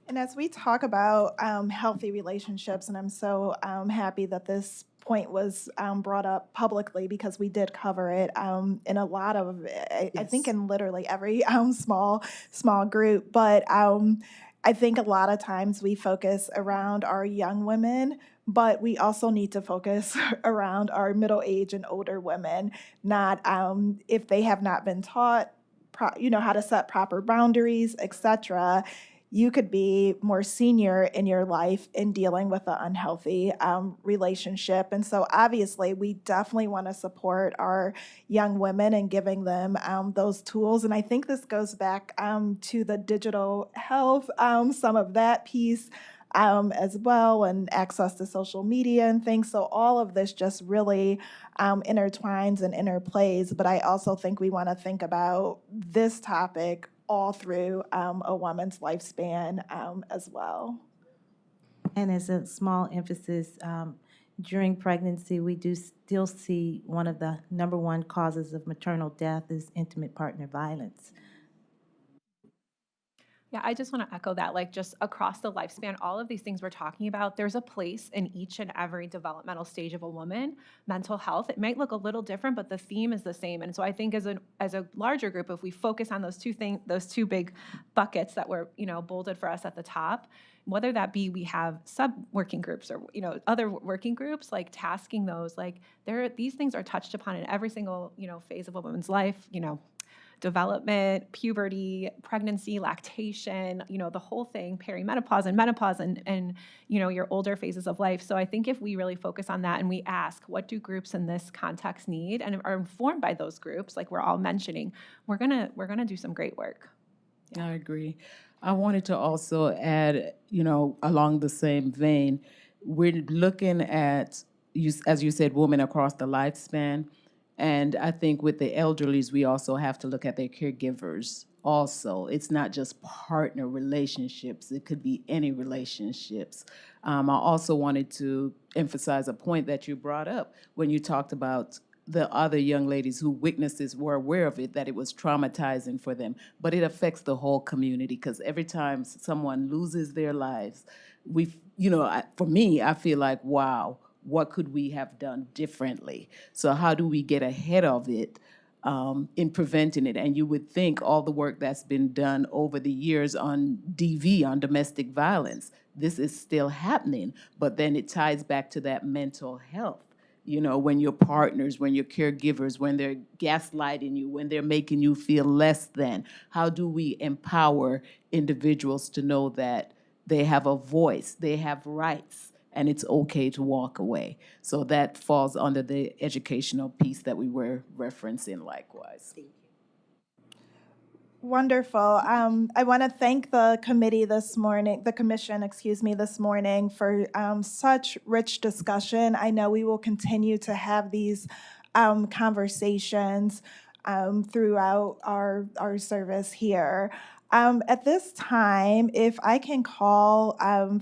And as we talk about healthy relationships, and I'm so happy that this point was brought up publicly, because we did cover it in a lot of, I think in literally every small group. But I think a lot of times we focus around our young women, but we also need to focus around our middle-aged and older women, not if they have not been taught, how to set proper boundaries, etc. You could be more senior in your life in dealing with an unhealthy relationship. And so obviously we definitely want to support our young women and giving them those tools. And I think this goes back to the digital health, some of that piece as well, and access to social media and things. So all of this just really intertwines and interplays. But I also think we want to think about this topic all through a woman's lifespan as well. And as a small emphasis, during pregnancy, we do still see one of the number one causes of maternal death is intimate partner violence. Yeah, I just want to echo that, like just across the lifespan, all of these things we're talking about, there's a place in each and every developmental stage of a woman. Mental health, it might look a little different, but the theme is the same. And so I think as a larger group, if we focus on those two big buckets that were, bolded for us at the top, whether that be we have sub-working groups or, other working groups, like tasking those, like these things are touched upon in every single, phase of a woman's life, development, puberty, pregnancy, lactation, the whole thing, perimenopause and menopause and your older phases of life. So I think if we really focus on that and we ask, what do groups in this context need, and are informed by those groups, like we're all mentioning, we're gonna do some great work. I agree. I wanted to also add, along the same vein, we're looking at, as you said, women across the lifespan. And I think with the elderlies, we also have to look at their caregivers also. It's not just partner relationships. It could be any relationships. I also wanted to emphasize a point that you brought up when you talked about the other young ladies who witnessed this, were aware of it, that it was traumatizing for them. But it affects the whole community, because every time someone loses their lives, for me, I feel like, wow, what could we have done differently? So how do we get ahead of it in preventing it? And you would think all the work that's been done over the years on DV, on domestic violence, this is still happening, but then it ties back to that mental health. When your partners, when your caregivers, when they're gaslighting you, when they're making you feel less than, how do we empower individuals to know that they have a voice, they have rights, and it's okay to walk away? So that falls under the educational piece that we were referencing likewise. Wonderful. I want to thank the commission this morning for such rich discussion. I know we will continue to have these conversations throughout our service here. At this time, if I can call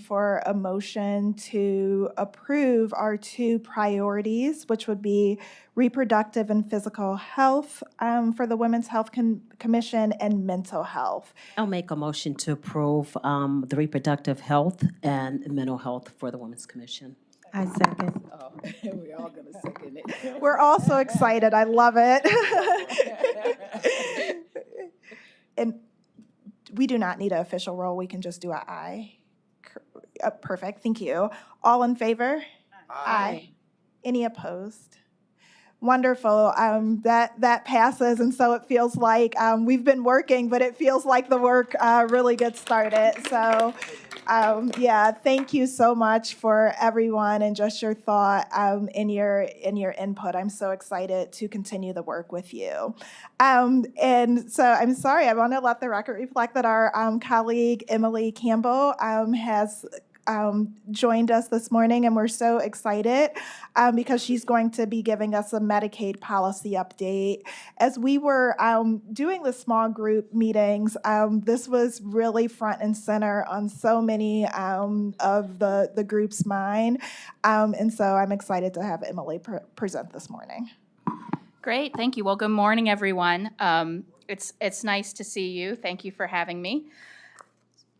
for a motion to approve our two priorities, which would be reproductive and physical health for the Women's Health Commission and mental health. I'll make a motion to approve the reproductive health and mental health for the Women's Commission. I second. Oh, we're all going to second it. We're all so excited. I love it. And we do not need an official roll. We can just do an aye. Perfect, thank you. All in favor? Aye. Any opposed? Wonderful. That passes, and so it feels like we've been working, but it feels like the work really gets started. So, yeah, thank you so much for everyone and just your thought in your input. I'm so excited to continue the work with you. And so I'm sorry. I want to let the record reflect that our colleague Emily Campbell has joined us this morning, and we're so excited because she's going to be giving us a Medicaid policy update. As we were doing the small group meetings, this was really front and center on so many of the group's mind, and so I'm excited to have Emily present this morning. Great, thank you. Well, good morning, everyone. It's nice to see you. Thank you for having me.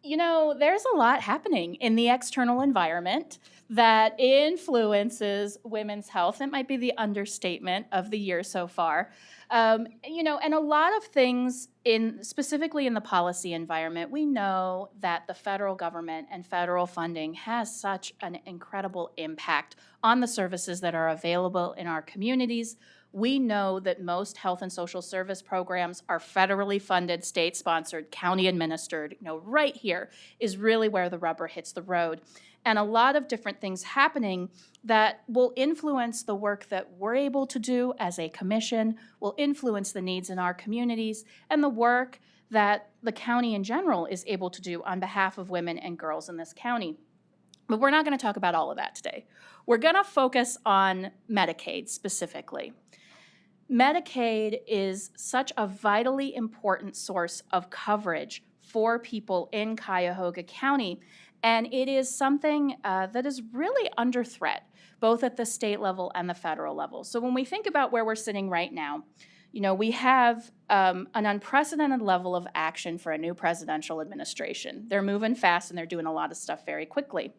You know, there's a lot happening in the external environment that influences women's health. It might be the understatement of the year so far. You know, and a lot of things specifically in the policy environment, we know that the federal government and federal funding has such an incredible impact on the services that are available in our communities. We know that most health and social service programs are federally funded, state-sponsored, county-administered. You know, right here is really where the rubber hits the road. And a lot of different things happening that will influence the work that we're able to do as a commission, will influence the needs in our communities, and the work that the county in general is able to do on behalf of women and girls in this county. But we're not going to talk about all of that today. We're going to focus on Medicaid specifically. Medicaid is such a vitally important source of coverage for people in Cuyahoga County, and it is something that is really under threat, both at the state level and the federal level. So when we think about where we're sitting right now, you know, we have an unprecedented level of action for a new presidential administration. They're moving fast and they're doing a lot of stuff very quickly.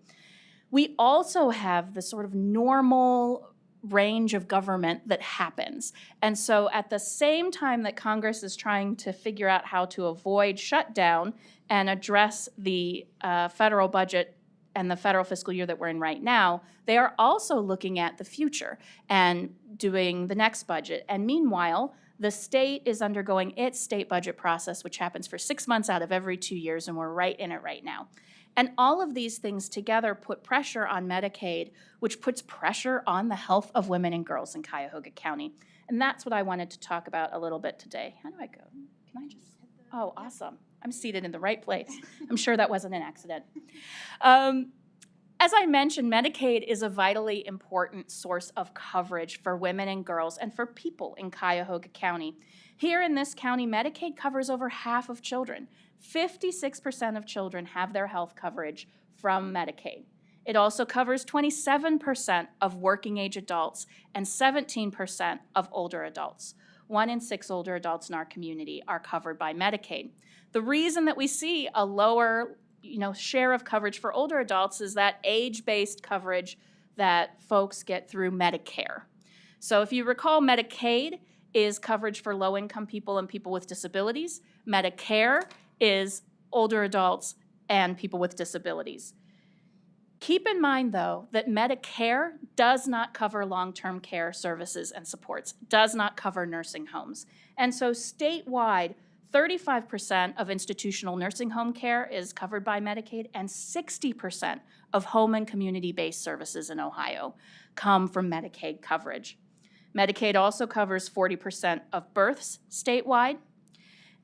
We also have the sort of normal range of government that happens. And so at the same time that Congress is trying to figure out how to avoid shutdown and address the federal budget and the federal fiscal year that we're in right now, they are also looking at the future and doing the next budget. And meanwhile, the state is undergoing its state budget process, which happens for 6 months out of every 2 years, and we're right in it right now. And all of these things together put pressure on Medicaid, which puts pressure on the health of women and girls in Cuyahoga County. And that's what I wanted to talk about a little bit today. How do I go? Can I just hit the... Oh, awesome. I'm seated in the right place. I'm sure that wasn't an accident. As I mentioned, Medicaid is a vitally important source of coverage for women and girls and for people in Cuyahoga County. Here in this county, Medicaid covers over half of children. 56% of children have their health coverage from Medicaid. It also covers 27% of working age adults and 17% of older adults. 1 in 6 older adults in our community are covered by Medicaid. The reason that we see a lower, share of coverage for older adults is that age-based coverage that folks get through Medicare. So if you recall, Medicaid is coverage for low-income people and people with disabilities. Medicare is older adults and people with disabilities. Keep in mind, though, that Medicare does not cover long-term care services and supports, does not cover nursing homes. And so statewide, 35% of institutional nursing home care is covered by Medicaid, and 60% of home and community-based services in Ohio come from Medicaid coverage. Medicaid also covers 40% of births statewide,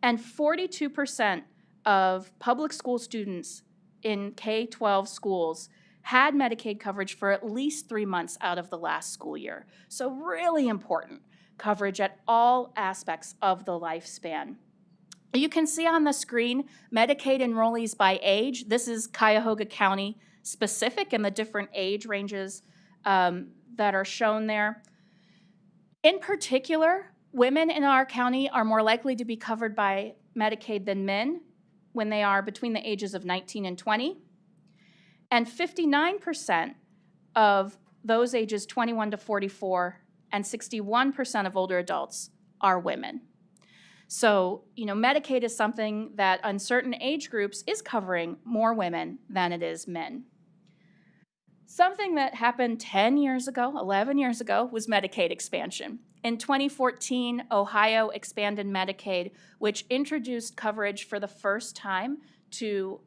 and 42% of public school students in K-12 schools had Medicaid coverage for at least 3 months out of the last school year. So really important coverage at all aspects of the lifespan. You can see on the screen Medicaid enrollees by age. This is Cuyahoga County specific and the different age ranges that are shown there. In particular, women in our county are more likely to be covered by Medicaid than men when they are between the ages of 19 and 20. And 59% of those ages 21 to 44 and 61% of older adults are women. So, Medicaid is something that on certain age groups is covering more women than it is men. Something that happened 10 years ago, 11 years ago, was Medicaid expansion. In 2014, Ohio expanded Medicaid, which introduced coverage for the first time to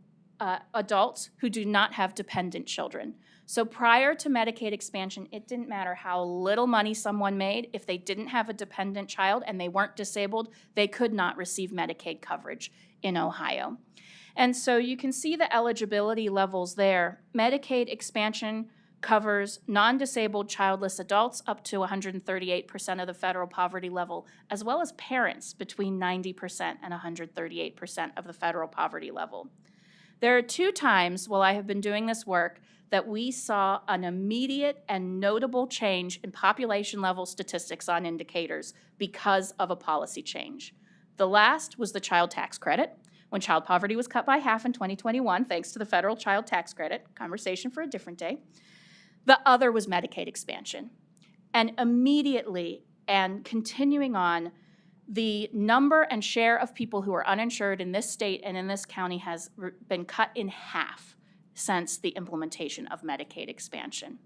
adults who do not have dependent children. So prior to Medicaid expansion, it didn't matter how little money someone made. If they didn't have a dependent child and they weren't disabled, they could not receive Medicaid coverage in Ohio. And so you can see the eligibility levels there. Medicaid expansion covers non-disabled childless adults up to 138% of the federal poverty level, as well as parents between 90% and 138% of the federal poverty level. There are 2 times while I have been doing this work that we saw an immediate and notable change in population level statistics on indicators because of a policy change. The last was the child tax credit, when child poverty was cut by half in 2021, thanks to the federal child tax credit, conversation for a different day. The other was Medicaid expansion. And immediately and continuing on, the number and share of people who are uninsured in this state and in this county has been cut in half since the implementation of Medicaid expansion.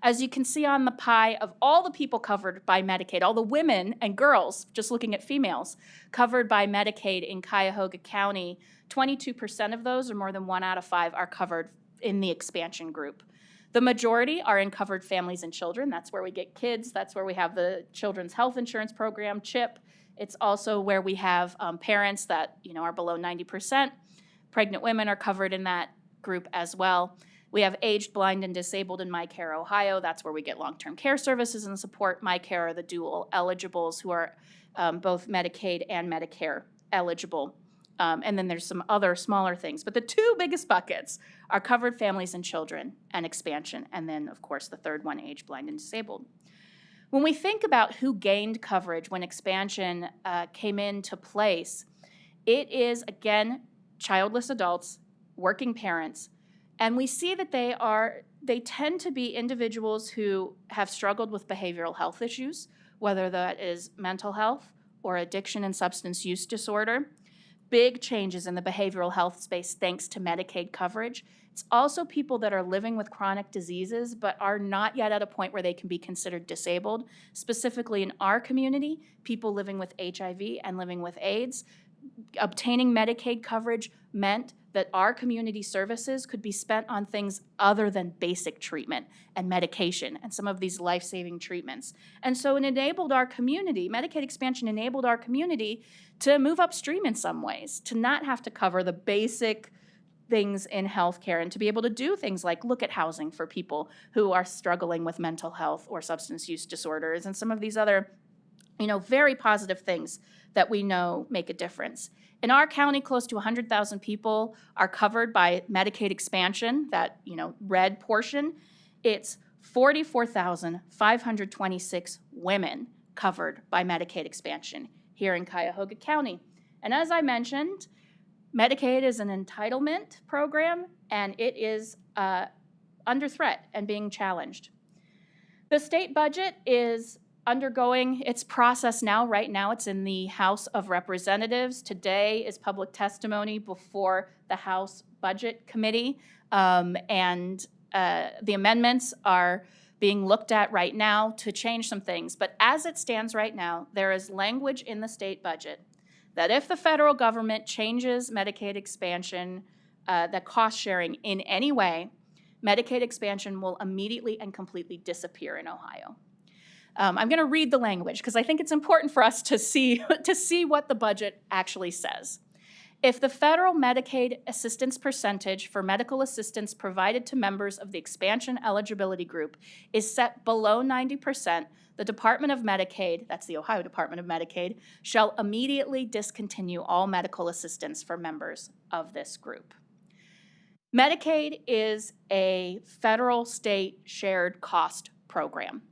As you can see on the pie of all the people covered by Medicaid, all the women and girls, just looking at females, covered by Medicaid in Cuyahoga County, 22% of those, or more than 1 out of 5, are covered in the expansion group. The majority are in covered families and children. That's where we get kids. That's where we have the Children's Health Insurance Program, CHIP. It's also where we have parents that are below 90%. Pregnant women are covered in that group as well. We have aged, blind, and disabled in MyCare Ohio. That's where we get long-term care services and support. MyCare are the dual eligibles who are both Medicaid and Medicare eligible. And then there's some other smaller things. But the 2 biggest buckets are covered families and children and expansion. And then, of course, the third one, aged, blind, and disabled. When we think about who gained coverage when expansion came into place, it is, again, childless adults, working parents, and we see that they tend to be individuals who have struggled with behavioral health issues, whether that is mental health or addiction and substance use disorder. Big changes in the behavioral health space thanks to Medicaid coverage. It's also people that are living with chronic diseases but are not yet at a point where they can be considered disabled. Specifically in our community, people living with HIV and living with AIDS. Obtaining Medicaid coverage meant that our community services could be spent on things other than basic treatment and medication and some of these life-saving treatments. And so it enabled our community, Medicaid expansion enabled our community to move upstream in some ways, to not have to cover the basic things in healthcare and to be able to do things like look at housing for people who are struggling with mental health or substance use disorders and some of these other very positive things that we know make a difference. In our county, close to 100,000 people are covered by Medicaid expansion, that red portion. It's 44,526 women covered by Medicaid expansion here in Cuyahoga County. And as I mentioned, Medicaid is an entitlement program, and it is under threat and being challenged. The state budget is undergoing its process now. Right now, it's in the House of Representatives. Today is public testimony before the House Budget Committee, and the amendments are being looked at right now to change some things. But as it stands right now, there is language in the state budget that if the federal government changes Medicaid expansion, the cost sharing in any way, Medicaid expansion will immediately and completely disappear in Ohio. I'm going to read the language because I think it's important for us to see what the budget actually says. If the federal Medicaid assistance percentage for medical assistance provided to members of the expansion eligibility group is set below 90%, the Department of Medicaid, that's the Ohio Department of Medicaid, shall immediately discontinue all medical assistance for members of this group. Medicaid is a federal-state shared cost program.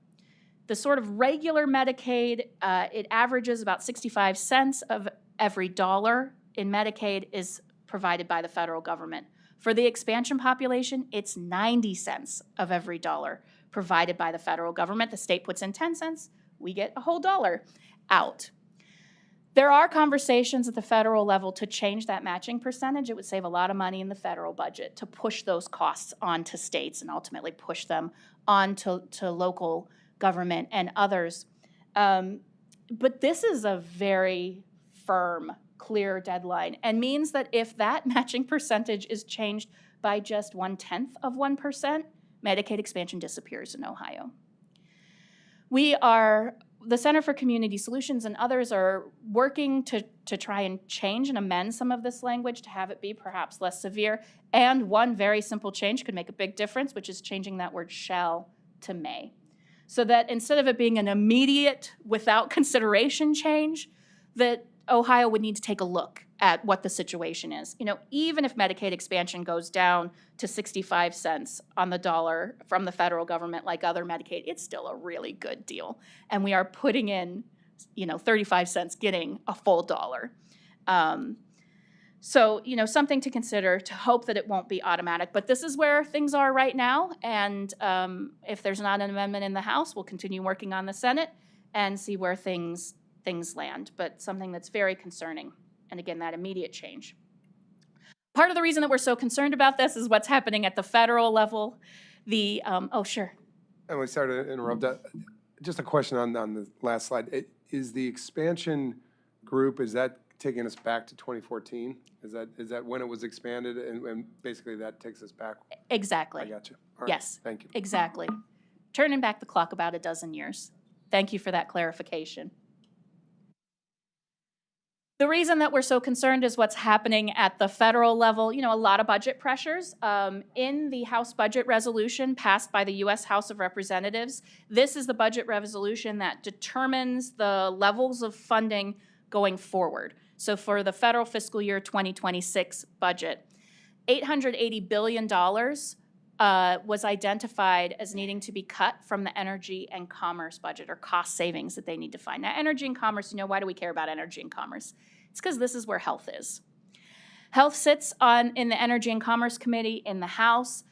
The sort of regular Medicaid, it averages about 65 cents of every dollar in Medicaid is provided by the federal government. For the expansion population, it's 90 cents of every dollar provided by the federal government. The state puts in 10 cents, we get a whole dollar out. There are conversations at the federal level to change that matching percentage. It would save a lot of money in the federal budget to push those costs onto states and ultimately push them onto local government and others. But this is a very firm, clear deadline and means that if that matching percentage is changed by just 0.1%, Medicaid expansion disappears in Ohio. The Center for Community Solutions and others are working to try and change and amend some of this language to have it be perhaps less severe. And one very simple change could make a big difference, which is changing that word shall to may. So that instead of it being an immediate, without consideration change, that Ohio would need to take a look at what the situation is. You know, even if Medicaid expansion goes down to 65 cents on the dollar from the federal government like other Medicaid, it's still a really good deal. And we are putting in, 35 cents getting a full dollar. So, something to consider, to hope that it won't be automatic. But this is where things are right now. And if there's not an amendment in the House, we'll continue working on the Senate and see where things land. But something that's very concerning. And again, that immediate change. Part of the reason that we're so concerned about this is what's happening at the federal level. Sure. And we started to interrupt that. Just a question on the last slide. Is the expansion group, is that taking us back to 2014? Is that when it was expanded and basically that takes us back? Exactly. I got you. All right. Yes. Thank you. Exactly. Turning back the clock about a dozen years. Thank you for that clarification. The reason that we're so concerned is what's happening at the federal level. A lot of budget pressures. In the House budget resolution passed by the U.S. House of Representatives, this is the budget resolution that determines the levels of funding going forward. So for the federal fiscal year 2026 budget, $880 billion was identified as needing to be cut from the energy and commerce budget, or cost savings that they need to find. Now, energy and commerce, why do we care about energy and commerce? It's because this is where health is. Health sits in the Energy and Commerce Committee in the House.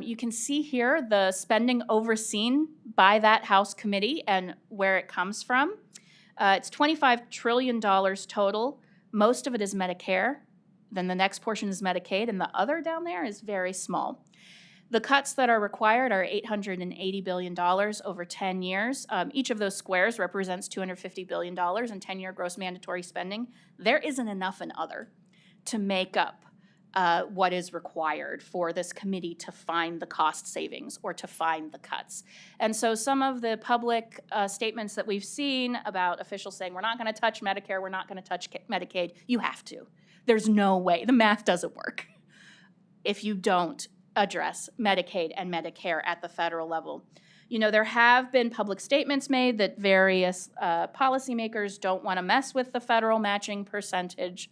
You can see here the spending overseen by that House committee and where it comes from. It's $25 trillion total. Most of it is Medicare. Then the next portion is Medicaid, and the other down there is very small. The cuts that are required are $880 billion over 10 years. Each of those squares represents $250 billion in 10-year gross mandatory spending. There isn't enough in other to make up what is required for this committee to find the cost savings or to find the cuts. And so some of the public statements that we've seen about officials saying, we're not going to touch Medicare, we're not going to touch Medicaid, you have to. There's no way. The math doesn't work if you don't address Medicaid and Medicare at the federal level. There have been public statements made that various policymakers don't want to mess with the federal matching percentage.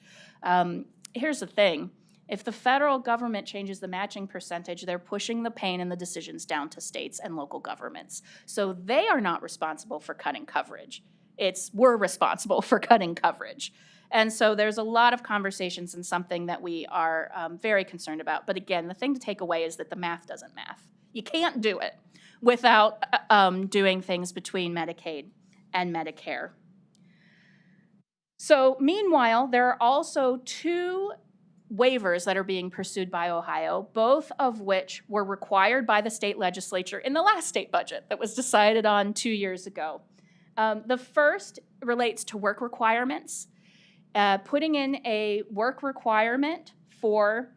Here's the thing. If the federal government changes the matching percentage, they're pushing the pain and the decisions down to states and local governments. So they are not responsible for cutting coverage. We're responsible for cutting coverage. And so there's a lot of conversations and something that we are very concerned about. But again, the thing to take away is that the math doesn't math. You can't do it without doing things between Medicaid and Medicare. So meanwhile, there are also two waivers that are being pursued by Ohio, both of which were required by the state legislature in the last state budget that was decided on 2 years ago. The first relates to work requirements. Putting in a work requirement for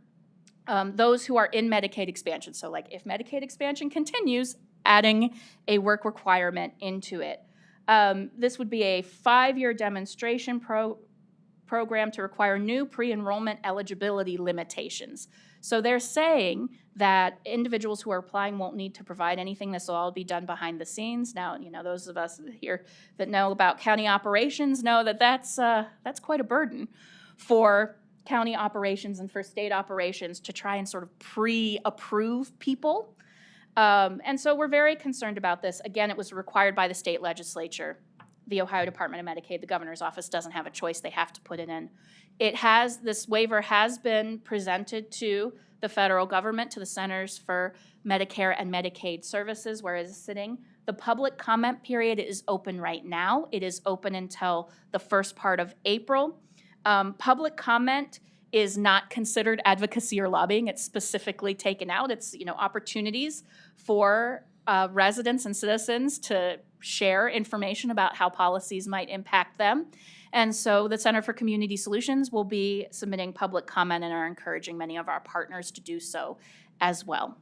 those who are in Medicaid expansion. So like if Medicaid expansion continues, adding a work requirement into it. This would be a 5-year demonstration program to require new pre-enrollment eligibility limitations. So they're saying that individuals who are applying won't need to provide anything. This will all be done behind the scenes. Now, those of us here that know about county operations know that that's quite a burden for county operations and for state operations to try and sort of pre-approve people. And so we're very concerned about this. Again, it was required by the state legislature. The Ohio Department of Medicaid, the governor's office, doesn't have a choice. They have to put it in. This waiver has been presented to the federal government, to the Centers for Medicare and Medicaid Services, where it is sitting. The public comment period is open right now. It is open until the first part of April. Public comment is not considered advocacy or lobbying. It's specifically taken out. It's, opportunities for residents and citizens to share information about how policies might impact them. And so the Center for Community Solutions will be submitting public comment and are encouraging many of our partners to do so as well.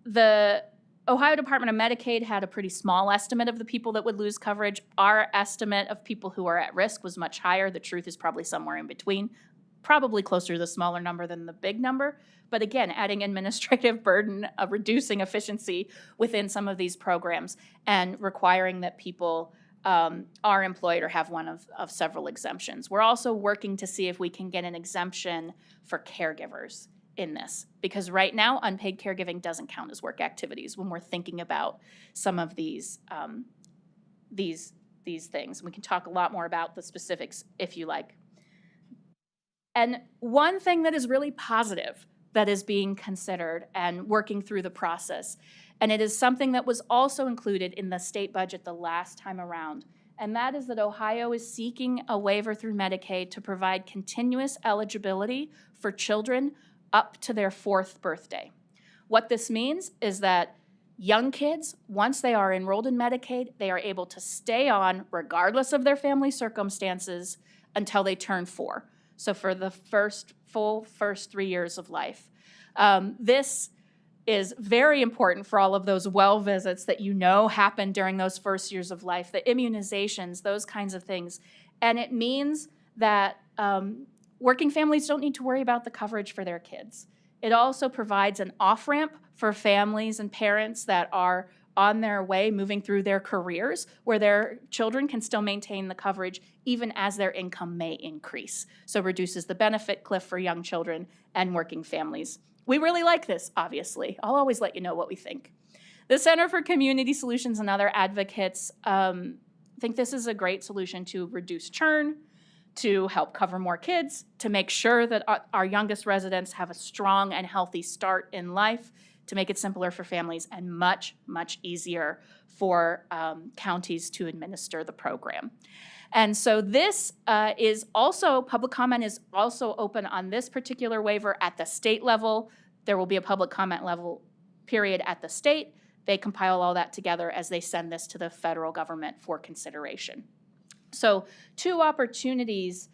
The Ohio Department of Medicaid had a pretty small estimate of the people that would lose coverage. Our estimate of people who are at risk was much higher. The truth is probably somewhere in between, probably closer to the smaller number than the big number. But again, adding administrative burden, reducing efficiency within some of these programs, and requiring that people are employed or have one of several exemptions. We're also working to see if we can get an exemption for caregivers in this, because right now unpaid caregiving doesn't count as work activities when we're thinking about some of these things. We can talk a lot more about the specifics if you like. And one thing that is really positive that is being considered and working through the process, and it is something that was also included in the state budget the last time around, and that is that Ohio is seeking a waiver through Medicaid to provide continuous eligibility for children up to their 4th birthday. What this means is that young kids, once they are enrolled in Medicaid, they are able to stay on regardless of their family circumstances until they turn 4. So for the first 3 years of life. This is very important for all of those well visits that happen during those first years of life, the immunizations, those kinds of things. And it means that working families don't need to worry about the coverage for their kids. It also provides an off-ramp for families and parents that are on their way, moving through their careers, where their children can still maintain the coverage even as their income may increase. So reduces the benefit cliff for young children and working families. We really like this, obviously. I'll always let you know what we think. The Center for Community Solutions and other advocates think this is a great solution to reduce churn, to help cover more kids, to make sure that our youngest residents have a strong and healthy start in life, to make it simpler for families and much, much easier for counties to administer the program. And so this public comment is also open on this particular waiver at the state level. There will be a public comment level period at the state. They compile all that together as they send this to the federal government for consideration. So 2 opportunities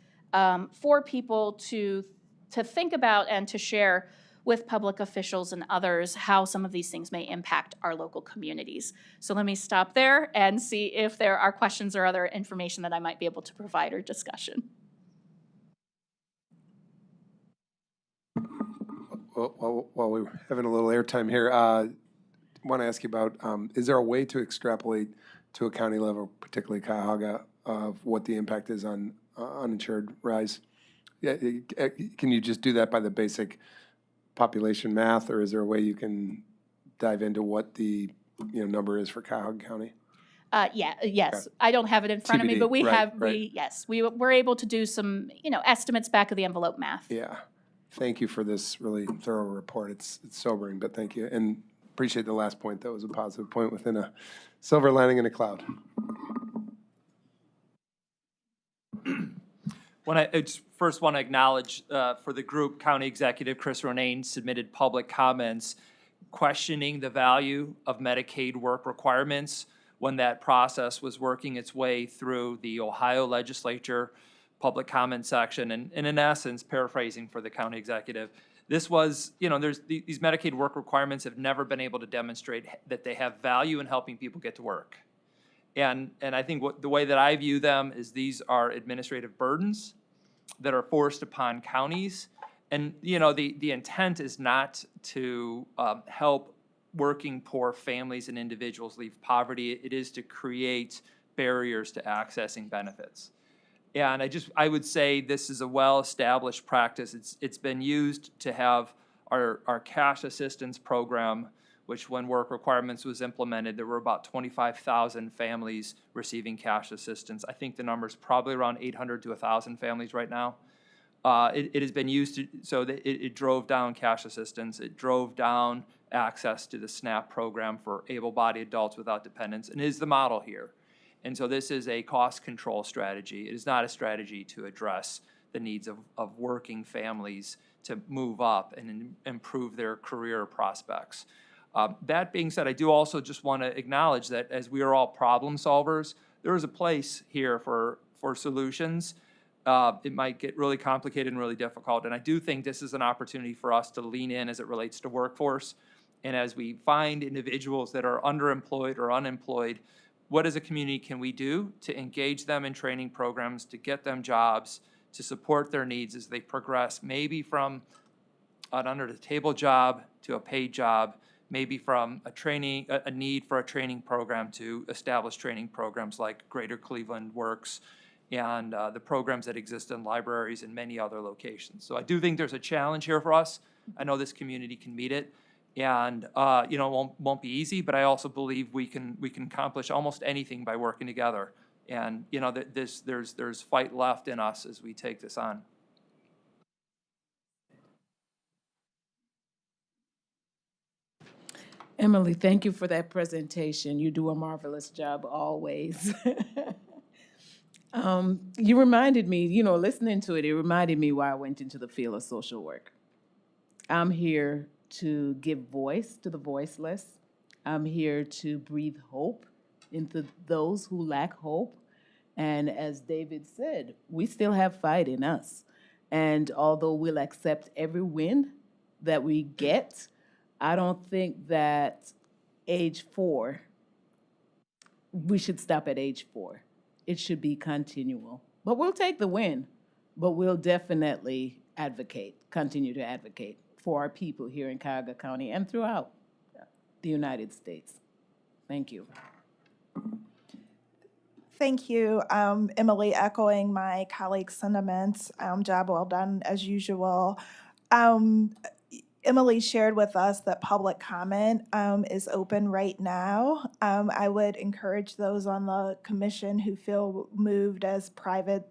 for people to think about and to share with public officials and others how some of these things may impact our local communities. So let me stop there and see if there are questions or other information that I might be able to provide or discussion. While we're having a little airtime here, I want to ask you about, is there a way to extrapolate to a county level, particularly Cuyahoga, of what the impact is on uninsured rise? Yeah, can you just do that by the basic population math, or is there a way you can dive into what the number is for Cuyahoga County? Yes. Okay. I don't have it in front of me, TBD, but we right. we're able to do some, estimates back of the envelope math. Yeah. Thank you for this really thorough report. It's sobering, but thank you. And appreciate the last point. That was a positive point within a silver lining in a cloud. I first want to acknowledge for the group, County Executive Chris Ronayne submitted public comments questioning the value of Medicaid work requirements when that process was working its way through the Ohio legislature public comment section. And in essence, paraphrasing for the county executive, this was, these Medicaid work requirements have never been able to demonstrate that they have value in helping people get to work. And I think the way that I view them is these are administrative burdens that are forced upon counties. And, the intent is not to help working poor families and individuals leave poverty. It is to create barriers to accessing benefits. And I would say this is a well-established practice. It's been used to have our cash assistance program, which when work requirements was implemented, there were about 25,000 families receiving cash assistance. I think the number is probably around 800 to 1,000 families right now. It has been used so that it drove down cash assistance. It drove down access to the SNAP program for able-bodied adults without dependents, and is the model here. And so this is a cost control strategy. It is not a strategy to address the needs of working families to move up and improve their career prospects. That being said, I do also just want to acknowledge that as we are all problem solvers, there is a place here for solutions. It might get really complicated and really difficult, and I do think this is an opportunity for us to lean in as it relates to workforce. And as we find individuals that are underemployed or unemployed, what as a community can we do to engage them in training programs, to get them jobs, to support their needs as they progress, maybe from an under-the-table job to a paid job, maybe from a need for a training program to establish training programs like Greater Cleveland Works and the programs that exist in libraries and many other locations. So I do think there's a challenge here for us. I know this community can meet it, and it won't be easy, but I also believe we can accomplish almost anything by working together. And there's fight left in us as we take this on. Emily, thank you for that presentation. You do a marvelous job always. You reminded me, listening to it, it reminded me why I went into the field of social work. I'm here to give voice to the voiceless. I'm here to breathe hope into those who lack hope. And as David said, we still have fight in us. And although we'll accept every win that we get, I don't think that age 4, we should stop at age 4. It should be continual. But we'll take the win, but we'll definitely continue to advocate for our people here in Cuyahoga County and throughout the United States. Thank you. Thank you, Emily, echoing my colleague's sentiments. Job well done, as usual. Emily shared with us that public comment is open right now. I would encourage those on the commission who feel moved as private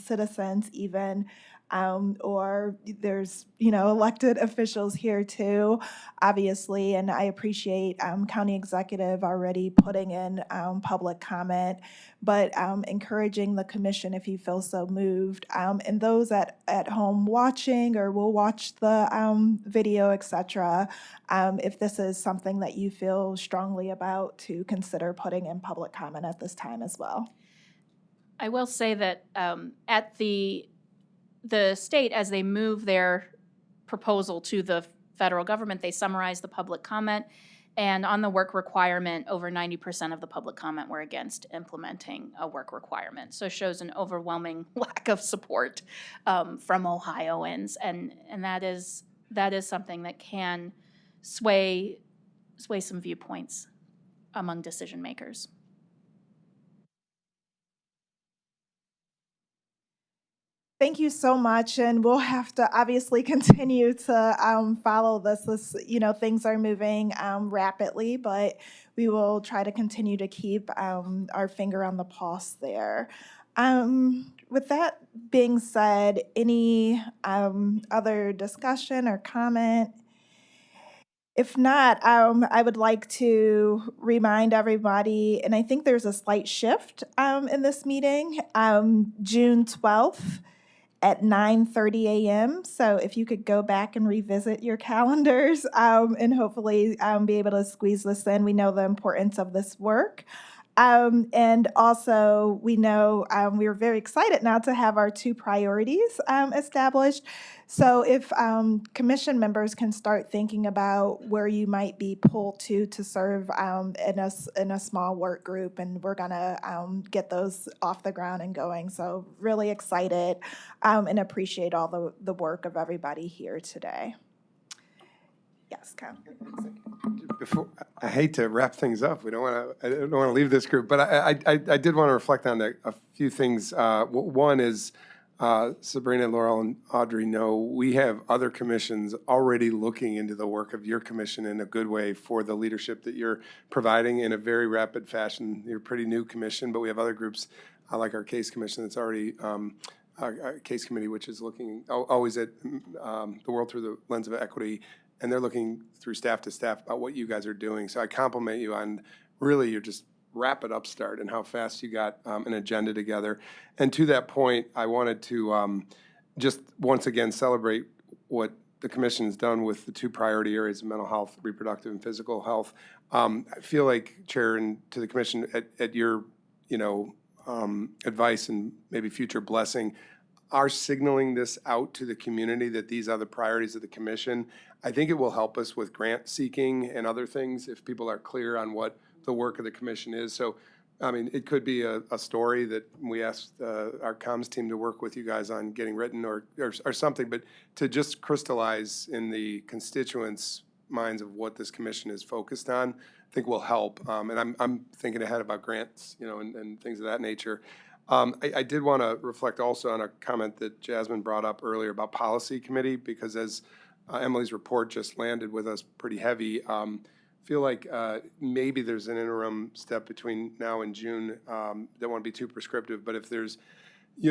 citizens even, or there's, elected officials here too, obviously, and I appreciate county executive already putting in public comment, but encouraging the commission if you feel so moved. And those at home watching or will watch the video, etc., if this is something that you feel strongly about, to consider putting in public comment at this time as well. I will say that at the state, as they move their proposal to the federal government, they summarize the public comment, and on the work requirement, over 90% of the public comment were against implementing a work requirement. So it shows an overwhelming lack of support from Ohioans, and that is something that can sway some viewpoints among decision makers. Thank you so much, and we'll have to obviously continue to follow this. Things are moving rapidly, but we will try to continue to keep our finger on the pulse there. With that being said, any other discussion or comment? If not, I would like to remind everybody, and I think there's a slight shift in this meeting, June 12th. At 9:30 a.m. So if you could go back and revisit your calendars and hopefully be able to squeeze this in. We know the importance of this work. And also, we know we are very excited now to have our 2 priorities established. So if commission members can start thinking about where you might be pulled to serve in a small work group, and we're gonna get those off the ground and going. So really excited and appreciate all the work of everybody here today. Yes, Councilor. Before, I hate to wrap things up. I don't want to leave this group, but I did want to reflect on a few things. One is Sabrina, Laurel, and Audrey know we have other commissions already looking into the work of your commission in a good way for the leadership that you're providing in a very rapid fashion. You're a pretty new commission, but we have other groups like our case commission that's already our case committee, which is looking always at the world through the lens of equity and they're looking through staff to staff about what you guys are doing. So I compliment you on really your just rapid upstart and how fast you got an agenda together. And to that point, I wanted to just once again celebrate what the commission's done with the two priority areas of mental health, reproductive and physical health. I feel like, Chair, and to the commission, at your, advice and maybe future blessing, our signaling this out to the community that these are the priorities of the commission, I think it will help us with grant seeking and other things if people are clear on what the work of the commission is. So, I mean, it could be a story that we asked our comms team to work with you guys on getting written or something, but to just crystallize in the constituents' minds of what this commission is focused on, I think will help. And I'm thinking ahead about grants, and things of that nature. I did want to reflect also on a comment that Jasmine brought up earlier about policy committee, because as Emily's report just landed with us pretty heavy, feel like maybe there's an interim step between now and June. Don't want to be too prescriptive, but if there's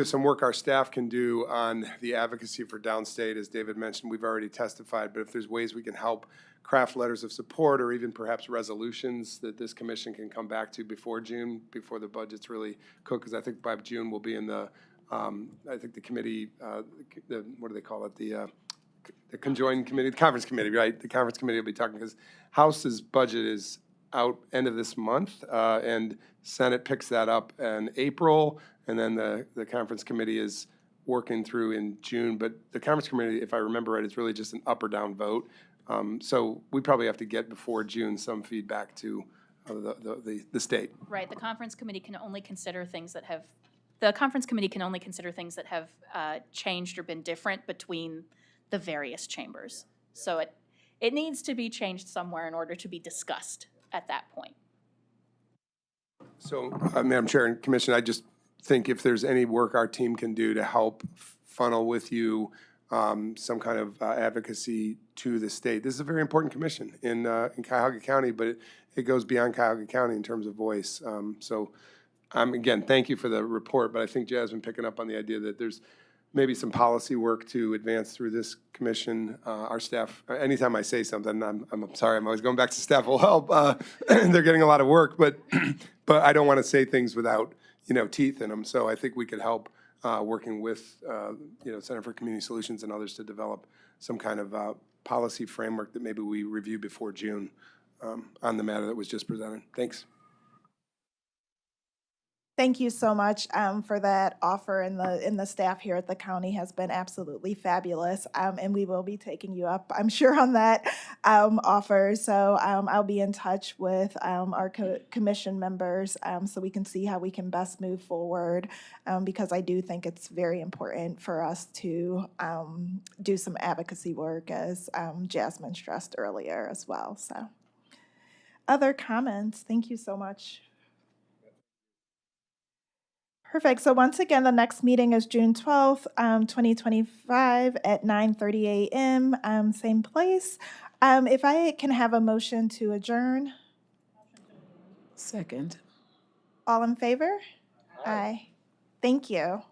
some work our staff can do on the advocacy for downstate, as David mentioned, we've already testified, but if there's ways we can help craft letters of support or even perhaps resolutions that this commission can come back to before June, before the budget's really cooked, because I think by June we'll be in the, I think the committee, what do they call it? The conjoined committee, the conference committee, right? The conference committee will be talking, because House's budget is out end of this month, and Senate picks that up in April, and then the conference committee is working through in June. But the conference committee, if I remember right, is really just an up or down vote. So we probably have to get before June some feedback to the state. Right, the conference committee can only consider things that have, changed or been different between the various chambers. So it needs to be changed somewhere in order to be discussed at that point. So, Madam Chair and Commission, I just think if there's any work our team can do to help funnel with you some kind of advocacy to the state. This is a very important commission in Cuyahoga County, but it goes beyond Cuyahoga County in terms of voice. So, again, thank you for the report, but I think Jasmine picking up on the idea that there's maybe some policy work to advance through this commission. Our staff, anytime I say something, I'm sorry, I'm always going back to staff will help. They're getting a lot of work, but I don't want to say things without, teeth in them. So I think we could help working with, Center for Community Solutions and others to develop some kind of policy framework that maybe we review before June on the matter that was just presented. Thanks. Thank you so much for that offer, and the staff here at the county has been absolutely fabulous, and we will be taking you up, I'm sure, on that offer. So I'll be in touch with our commission members so we can see how we can best move forward, because I do think it's very important for us to do some advocacy work, as Jasmine stressed earlier as well. So other comments? Thank you so much. Perfect. So once again, the next meeting is June 12th, 2025 at 9:30 a.m., same place. If I can have a motion to adjourn. Second. All in favor? Aye. Thank you.